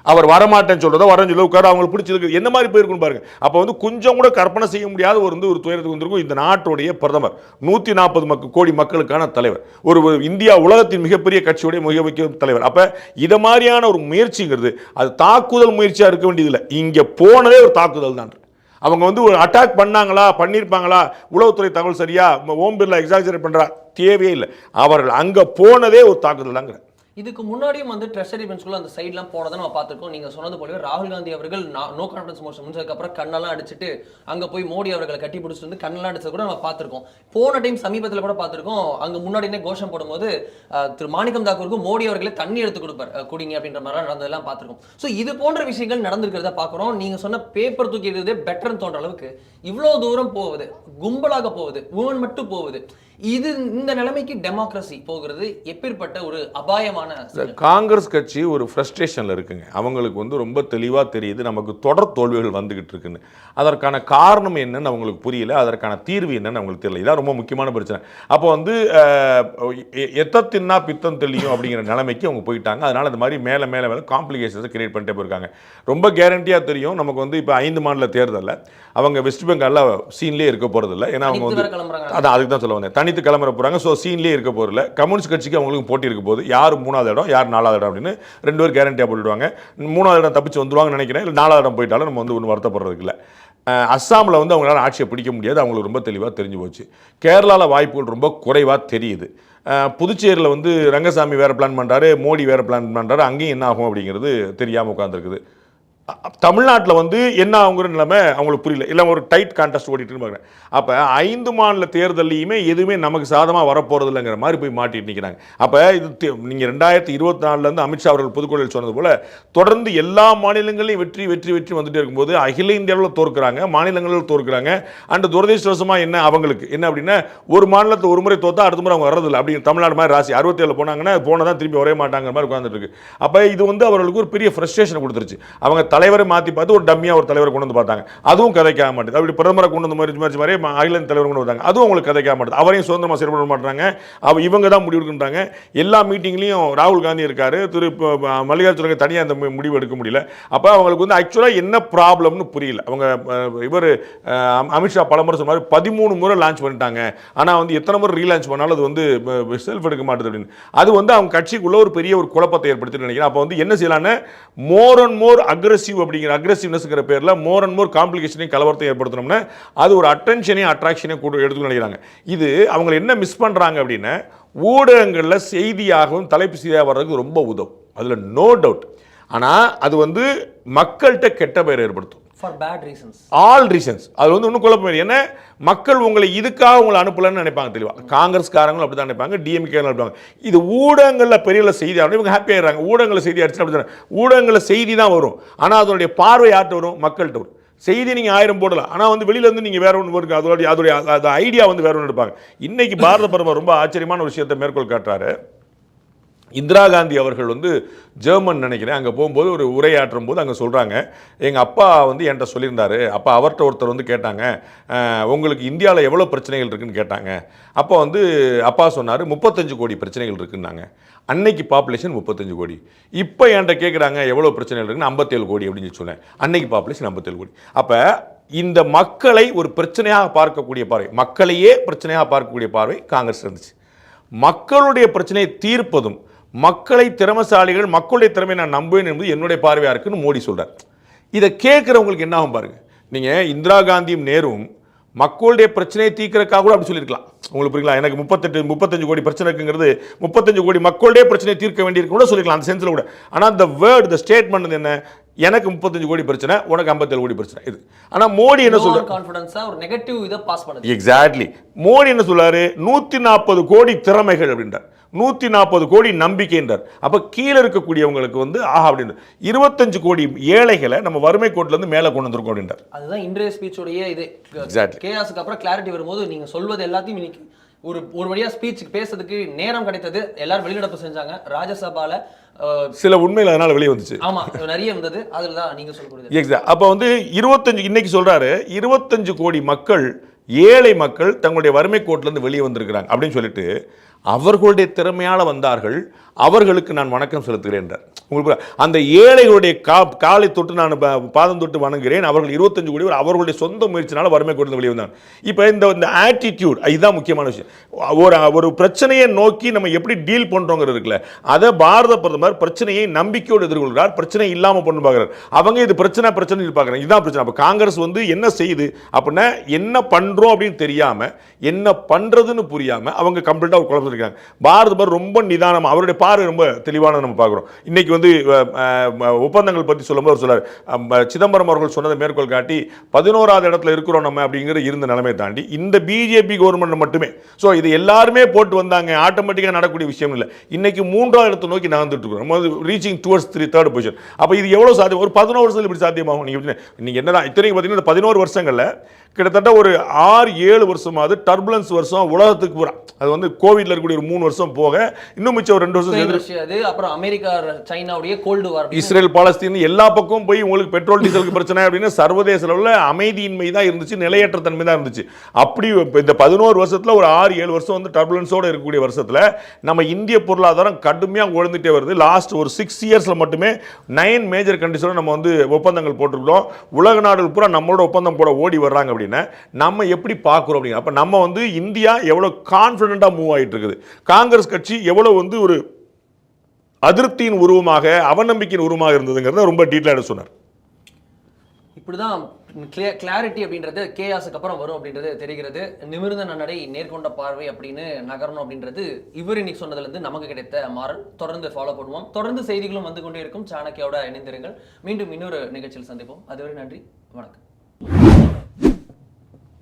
S7: அவர் வரமாட்டேன்னு சொல்றதோ வரன்னு சொல்ல உட்கார அவங்களுக்கு பிடிச்சிருக்கு என்ன மாதிரி போயிருக்குன்னு பாருங்க. அப்போ வந்து கொஞ்சம் கூட கற்பனை செய்ய முடியாத ஒரு துயரத்துக்கு வந்திருக்கும். இந்த நாட்டுடைய பிரதமர் 140 கோடி மக்களுக்கான தலைவர், ஒரு இந்தியா உலகத்தின் மிகப்பெரிய கட்சியுடைய மிக முக்கிய தலைவர். அப்ப இத மாதிரியான ஒரு முயற்சிங்கிறது அது தாக்குதல் முயற்சியா இருக்க வேண்டியதில்லை. இங்க போனதே ஒரு தாக்குதல் தான். அவங்க வந்து ஒரு அட்டாக் பண்ணாங்களா, பண்ணியிருப்பாங்களா, உளவுத்துறை தகவல் சரியா, ஓம் பிர்லா எக்ஸாஜரேட் பண்றா, தேவையே இல்லை. அவர்கள் அங்க போனதே ஒரு தாக்குதல் தாங்கிற.
S8: இதுக்கு முன்னாடியும் வந்து ட்ரெஷரி பெஞ்சுக்குள்ள அந்த சைட்லாம் போனதை நம்ம பார்த்துருக்கோம். நீங்க சொன்னது போலவே ராகுல் காந்தி அவர்கள் நோ கான்ஃபிடன்ஸ் மோஷன் முடிஞ்சதுக்கு அப்புறம் கண்ணெல்லாம் அடிச்சுட்டு அங்க போய் மோடி அவர்களை கட்டி பிடிச்சிட்டு வந்து கண்ணெல்லாம் அடிச்சது கூட நம்ம பார்த்துருக்கோம். போன டைம் சமீபத்தில் கூட பார்த்துருக்கோம், அங்க முன்னாடியே கோஷம் போடும்போது திரு மாணிக்கம் தாக்கூருக்கு மோடி அவர்களே தண்ணி எடுத்து கொடுப்பார், குடிங்க அப்படின்ற மாதிரி நடந்ததெல்லாம் பார்த்துருக்கோம். ஸோ இது போன்ற விஷயங்கள் நடந்திருக்கிறத பார்க்குறோம். நீங்க சொன்ன பேப்பர் தூக்கிடுறதே பெட்டர்னு தோன்ற அளவுக்கு இவ்வளோ தூரம் போகுது, கும்பலாக போகுது, உமன் மட்டும் போகுது. இது இந்த நிலைமைக்கு டெமோக்ரஸி போகிறது எப்பேற்பட்ட ஒரு அபாயமான.
S7: காங்கிரஸ் கட்சி ஒரு ஃப்ரஸ்ட்ரேஷனில் இருக்குங்க. அவங்களுக்கு வந்து ரொம்ப தெளிவாக தெரியுது நமக்கு தொடர் தோல்விகள் வந்துகிட்டு இருக்குன்னு. அதற்கான காரணம் என்னன்னு அவங்களுக்கு புரியல, அதற்கான தீர்வு என்னன்னு அவங்களுக்கு தெரியல. இதான் ரொம்ப முக்கியமான பிரச்சனை. அப்போ வந்து எத்தத்தின்னா பித்தம் தெளியும் அப்படிங்கிற நிலைமைக்கு அவங்க போயிட்டாங்க. அதனால இந்த மாதிரி மேலே மேலே மேலே காம்ப்ளிகேஷன்ஸை கிரியேட் பண்ணிட்டே போயிருக்காங்க. ரொம்ப கேரண்டியாக தெரியும் நமக்கு வந்து இப்போ 5 மாநில தேர்தலில் அவங்க வெஸ்ட் பெங்காலில் சீன்லேயே இருக்க போகிறது இல்லை. ஏன்னா அவங்க வந்து அதான் அதுக்கு தான் சொல்ல வந்தேன், தனித்து கிளம்புற போகிறாங்க. ஸோ சீன்லேயே இருக்க போகிறதில்ல. கம்யூனிஸ்ட் கட்சிக்கு அவங்களுக்கு போட்டி இருக்க போகுது, யார் 3வது இடம் யார் 4வது இடம் அப்படின்னு 2 பேர் கேரண்டியாக போட்டுடுவாங்க. 3வது இடம் தப்பிச்சு வந்துடுவாங்கன்னு நினைக்கிறேன். இல்லை 4வது இடம் போயிட்டாலும் நம்ம வந்து ஒன்றும் வருத்தப்படுறதுக்கு இல்லை. அஸ்ஸாமில் வந்து அவங்களால ஆட்சியை பிடிக்க முடியாது, அவங்களுக்கு ரொம்ப தெளிவாக தெரிஞ்சு போச்சு. கேரளாவில் வாய்ப்புகள் ரொம்ப குறைவாக தெரியுது. புதுச்சேரியில் வந்து ரங்கசாமி வேறு பிளான் பண்ணுறாரு, மோடி வேறு பிளான் பண்ணுறாரு, அங்கேயும் என்ன ஆகும் அப்படிங்கிறது தெரியாமல் உட்காந்துருக்குது. தமிழ்நாட்டில் வந்து என்ன அவங்கிற நிலைமை அவங்களுக்கு புரியல, இல்லை ஒரு டைட் கான்டெஸ்ட் ஓடிட்டு பார்க்குறேன். அப்போ 5 மாநில தேர்தலையுமே எதுவுமே நமக்கு சாதமாக வரப்போகிறது இல்லைங்கிற மாதிரி போய் மாட்டிட்டு நிற்கிறாங்க. அப்போ இது நீங்கள் 2024 அமித்ஷா அவர்கள் பொதுக்குழுவில் சொன்னது போல் தொடர்ந்து எல்லா மாநிலங்களையும் வெற்றி வெற்றி வெற்றி வந்துட்டே இருக்கும்போது அகில இந்தியாவில் தோற்கிறாங்க, மாநிலங்களில் தோற்கிறாங்க. அண்ட் துரதிருஷ்டவசமாக என்ன அவங்களுக்கு என்ன அப்படின்னா, ஒரு மாநிலத்தில் ஒரு முறை தோத்தா அடுத்த முறை அவங்க வர்றதில்லை. அப்படி தமிழ்நாடு மாதிரி ராசி 67 போனாங்கன்னா போனதான் திரும்பி வரவே மாட்டாங்கிற மாதிரி உட்காந்துட்டு இருக்கு. அப்போ இது வந்து அவர்களுக்கு ஒரு பெரிய ஃப்ரஸ்ட்ரேஷன் கொடுத்துருச்சு. அவங்க தலைவரை மாற்றி பார்த்து ஒரு டம்மியாக ஒரு தலைவரை கொண்டு வந்து பார்த்தாங்க, அதுவும் கதைக்காக மாட்டேது. அப்படி பிரதமரை கொண்டு வந்து மாதிரி அகில தலைவர் கொண்டு வந்தாங்க, அதுவும் அவங்களுக்கு கதைக்காக மாட்டேது. அவரையும் சுதந்திரமாக செயல்பட மாட்டாங்க, இவங்க தான் முடிவு எடுக்கின்றாங்க. எல்லா மீட்டிங்லையும் ராகுல் காந்தி இருக்காரு, மல்லிகார்ஜுன தனியாக அந்த முடிவு எடுக்க முடியல. அப்போ அவங்களுக்கு வந்து ஆக்சுவலாக என்ன ப்ராப்ளம்னு புரியல. அவங்க இவர் அமித்ஷா பலமுறை சொன்ன மாதிரி 13 முறை லான்ச் பண்ணிட்டாங்க, ஆனால் வந்து எத்தனை முறை ரீலான்ச் பண்ணாலும் அது வந்து செல்ஃப் எடுக்க மாட்டேது அப்படின்னு. அது வந்து அவங்க கட்சிக்குள்ள ஒரு பெரிய ஒரு குழப்பத்தை ஏற்படுத்தி நினைக்கிறேன். அப்போ வந்து என்ன செய்யலான்னு மோர் அண்ட் மோர் அக்ரெசிவ் அப்படிங்கிற அக்ரெசிவ்னஸ்ங்கிற பேரில் மோர் அண்ட் மோர் காம்ப்ளிகேஷனையும் கலவரத்தை ஏற்படுத்தணும்னா அது ஒரு அட்டென்ஷனையும் அட்ராக்ஷனையும் கூட எடுத்துக்கணும் நினைக்கிறாங்க. இது அவங்க என்ன மிஸ் பண்ணுறாங்க அப்படின்னா, ஊடகங்களில் செய்தியாகவும் தலைப்பு செய்தியாக வர்றதுக்கு ரொம்ப உதவும், அதில் நோ டவுட். ஆனால் அது வந்து மக்கள்கிட்ட கெட்ட பெயரை ஏற்படுத்தும்.
S8: For bad reasons.
S7: All reasons. அது வந்து இன்னும் குழப்பம் இல்லை. ஏன்னா மக்கள் உங்களை இதுக்காக உங்களை அனுப்பலன்னு நினைப்பாங்க தெளிவாக. காங்கிரஸ்காரங்களும் அப்படி தான் நினைப்பாங்க, டிஎம்கே நினைப்பாங்க. இது ஊடகங்களில் பெரிய செய்தி ஆகணும், இவங்க ஹாப்பி ஆகிடுறாங்க. ஊடகங்களில் செய்தி அடிச்சு அப்படி தானே, ஊடகங்களில் செய்தி தான் வரும், ஆனால் அதனுடைய பார்வை யார்கிட்ட வரும்? மக்கள்கிட்ட வரும். செய்தி நீங்கள் 1000 போடலாம், ஆனால் வந்து வெளியிலேருந்து நீங்கள் வேற ஒன்று இருக்கு, அதோடைய ஐடியா வந்து வேற ஒன்று எடுப்பாங்க. இன்னைக்கு பாரத பிரதமர் ரொம்ப ஆச்சரியமான ஒரு விஷயத்தை மேற்கோள் காட்டுறாரு. இந்திரா காந்தி அவர்கள் வந்து ஜெர்மன் நினைக்கிறேன், அங்கே போகும்போது ஒரு உரையாற்றும் போது அங்கே சொல்கிறாங்க, எங்கள் அப்பா வந்து என்கிட்ட சொல்லியிருந்தாரு. அப்போ அவர்கிட்ட ஒருத்தர் வந்து கேட்டாங்க, உங்களுக்கு இந்தியாவில் எவ்வளோ பிரச்சனைகள் இருக்குன்னு கேட்டாங்க. அப்போ வந்து அப்பா சொன்னார் 35 கோடி பிரச்சனைகள் இருக்குன்னாங்க. அன்னைக்கு பாப்புலேஷன் 35 கோடி. இப்போ என்கிட்ட கேட்குறாங்க எவ்வளோ பிரச்சனைகள் இருக்குன்னு, 57 கோடி அப்படின்னு சொன்னேன். அன்னைக்கு பாப்புலேஷன் 57 கோடி. அப்போ இந்த மக்களை ஒரு பிரச்சனையாக பார்க்கக்கூடிய பார்வை, மக்களையே பிரச்சனையாக பார்க்கக்கூடிய பார்வை காங்கிரஸ் இருந்துச்சு. மக்களுடைய பிரச்சனையை தீர்ப்பதும், மக்களை திறமசாலிகள், மக்களுடைய திறமை நான் நம்புவேன் என்பது என்னுடைய பார்வையாக இருக்குன்னு மோடி சொல்கிறார். இதை கேட்குறவங்களுக்கு என்ன ஆகும் பாருங்கள். நீங்கள் இந்திரா காந்தியும் நேரும் மக்களுடைய பிரச்சனையை தீர்க்கறதுக்காக கூட அப்படி சொல்லியிருக்கலாம். உங்களுக்கு புரியுங்களா? எனக்கு 35 கோடி பிரச்சனை இருக்குங்கிறது 35 கோடி மக்களுடைய பிரச்சனையை தீர்க்க வேண்டியிருக்கு கூட சொல்லிக்கலாம், அந்த சென்ஸில் கூட. ஆனால் இந்த வேர்டு, இந்த ஸ்டேட்மெண்ட் என்ன, எனக்கு 35 கோடி பிரச்சனை, உனக்கு 57 கோடி பிரச்சனை இது. ஆனால் மோடி என்ன சொல்றாரு?
S8: கான்ஃபிடன்ஸா ஒரு நெகட்டிவ் இத பாஸ் பண்ணுது.
S7: எக்ஸாக்ட்லி. மோடி என்ன சொல்றாரு? 140 கோடி திறமைகள் அப்படின்றார், 140 கோடி நம்பிக்கைன்றார். அப்ப கீழே இருக்கக்கூடியவங்களுக்கு வந்து ஆஹா அப்படின்னு 25 கோடி ஏழைகளை நம்ம வறுமை கோட்டில இருந்து மேலே கொண்டு வந்திருக்கோம் அப்படின்றார்.
S8: அதுதான் இன்றைய ஸ்பீச்சோடைய இது.
S7: எக்ஸாக்ட்லி.
S8: கேஆஸ்க்கு அப்புறம் கிளாரிட்டி வரும்போது நீங்க சொல்வது எல்லாத்தையும் இன்னைக்கு ஒரு வழியா ஸ்பீச்சுக்கு பேசுறதுக்கு நேரம் கிடைத்தது. எல்லாரும் வெளிநடப்பு செஞ்சாங்க ராஜ்யசபால.
S7: சில உண்மைகள் அதனால வெளியே வந்துச்சு.
S8: ஆமா, நிறைய இருந்தது. அதுல தான் நீங்க சொல்லக்கூடியது.
S7: எக்ஸாக்ட். அப்ப வந்து 25 இன்னைக்கு சொல்றாரு 25 கோடி மக்கள், ஏழை மக்கள் தங்களுடைய வறுமை கோட்டிலிருந்து வெளியே வந்திருக்கிறாங்க அப்படின்னு சொல்லிட்டு, அவர்களுடைய திறமையால வந்தார்கள், அவர்களுக்கு நான் வணக்கம் செலுத்துகிறேன் என்றார். உங்களுக்கு அந்த ஏழைகளுடைய காலை தொட்டு நான் பாதம் தொட்டு வணங்குகிறேன். அவர்கள் 25 கோடி அவர்களுடைய சொந்த முயற்சினால வறுமை கோட்டிலிருந்து வெளியே வந்தாங்க. இப்போ இந்த ஆட்டிடியூட், இதுதான் முக்கியமான விஷயம். ஒரு பிரச்சனையை நோக்கி நம்ம எப்படி டீல் பண்றோங்கிறது இருக்குல்ல, அதை பாரத பிரதமர் பிரச்சனையை நம்பிக்கையோடு எதிர்கொள்கிறார், பிரச்சனை இல்லாமல் பண்ணு பார்க்குறாரு. அவங்க இது பிரச்சனை பார்க்குறாங்க, இதுதான் பிரச்சனை. அப்போ காங்கிரஸ் வந்து என்ன செய்யுது அப்படின்னா, என்ன பண்றோம் அப்படின்னு தெரியாம, என்ன பண்றதுன்னு புரியாம அவங்க கம்ப்ளீட்டா ஒரு குழப்பம் இருக்காங்க. பாரத பிரதமர் ரொம்ப நிதானம், அவருடைய பார்வை ரொம்ப தெளிவான நம்ம பார்க்குறோம். இன்னைக்கு வந்து ஒப்பந்தங்கள் பற்றி சொல்லும்போது அவர் சொல்றாரு, சிதம்பரம் அவர்கள் சொன்னதை மேற்கோள் காட்டி 11வது இடத்துல இருக்கிறோம் நம்ம அப்படிங்கிற இருந்த நிலைமை தாண்டி இந்த பிஜேபி கவர்மெண்ட் மட்டுமே. ஸோ இது எல்லாருமே போட்டு வந்தாங்க, ஆட்டோமேட்டிக்காக நடக்கக்கூடிய விஷயம் இல்லை. இன்னைக்கு 3வது இடத்தை நோக்கி நடந்துட்டு இருக்கோம், நம்ம ரீச்சிங் டுவர்ட்ஸ் 3rd பொசிஷன். அப்போ இது எவ்வளோ சாத்தியம்? ஒரு 11 வருஷத்தில் இப்படி சாத்தியமாகும்? நீங்கள் என்னதான் இத்தனைக்கு பார்த்தீங்கன்னா, இந்த 11 வருஷங்களில் கிட்டத்தட்ட ஒரு 6-7 வருஷமாவது டர்புலன்ஸ் வருஷம் உலகத்துக்கு பூரா. அது வந்து கோவிட்ல இருக்கக்கூடிய ஒரு 3 வருஷம் போக இன்னும் மிச்சம் ஒரு 2 வருஷம்
S8: சேர்ந்து, அப்புறம் அமெரிக்கா சைனாவுடைய கோல்டு வார்,
S7: இஸ்ரேல் பாலஸ்தீன் எல்லா பக்கம் போய் உங்களுக்கு பெட்ரோல் டீசலுக்கு பிரச்சனை அப்படின்னு சர்வதேச அளவில் அமைதியின்மை தான் இருந்துச்சு, நிலையற்ற தன்மை தான் இருந்துச்சு. அப்படி இந்த 11 வருஷத்துல ஒரு 6-7 வருஷம் வந்து டர்புலன்ஸோட இருக்கக்கூடிய வருஷத்துல நம்ம இந்திய பொருளாதாரம் கடுமையாக உழந்துட்டே வருது. லாஸ்ட் ஒரு 6 இயர்ஸ்ல மட்டுமே 9 மேஜர் கண்ட்ரிஸோட நம்ம வந்து ஒப்பந்தங்கள் போட்டிருக்கிறோம். உலக நாடுகள் பூரா நம்மளோட ஒப்பந்தம் போட ஓடி வர்றாங்க அப்படின்னா நம்ம எப்படி பார்க்குறோம் அப்படிங்க. அப்போ நம்ம வந்து இந்தியா எவ்வளோ கான்ஃபிடென்ட்டாக மூவ் ஆகிட்டு இருக்குது, காங்கிரஸ் கட்சி எவ்வளோ வந்து ஒரு அதிருப்தியின் உருவமாக, அவநம்பிக்கையின் உருவமாக இருந்ததுங்கிறத ரொம்ப டீட்டெயிலாக சொன்னார்.
S8: இப்படிதான் கிளாரிட்டி அப்படின்றது கேயாஸுக்கு அப்புறம் வரும் அப்படின்றது தெரிகிறது. நிமிர்ந்த நன்னடை நேர்கொண்ட பார்வை அப்படின்னு நகரணும் அப்படின்றது இவர் இன்னைக்கு சொன்னதுலேருந்து நமக்கு கிடைத்த மாறல். தொடர்ந்து ஃபாலோ பண்ணுவோம். தொடர்ந்து செய்திகளும் வந்து கொண்டே இருக்கும். சாணக்கியோட இணைந்திருங்கள். மீண்டும் இன்னொரு நிகழ்ச்சியில் சந்திப்போம். அதுவரை நன்றி, வணக்கம்.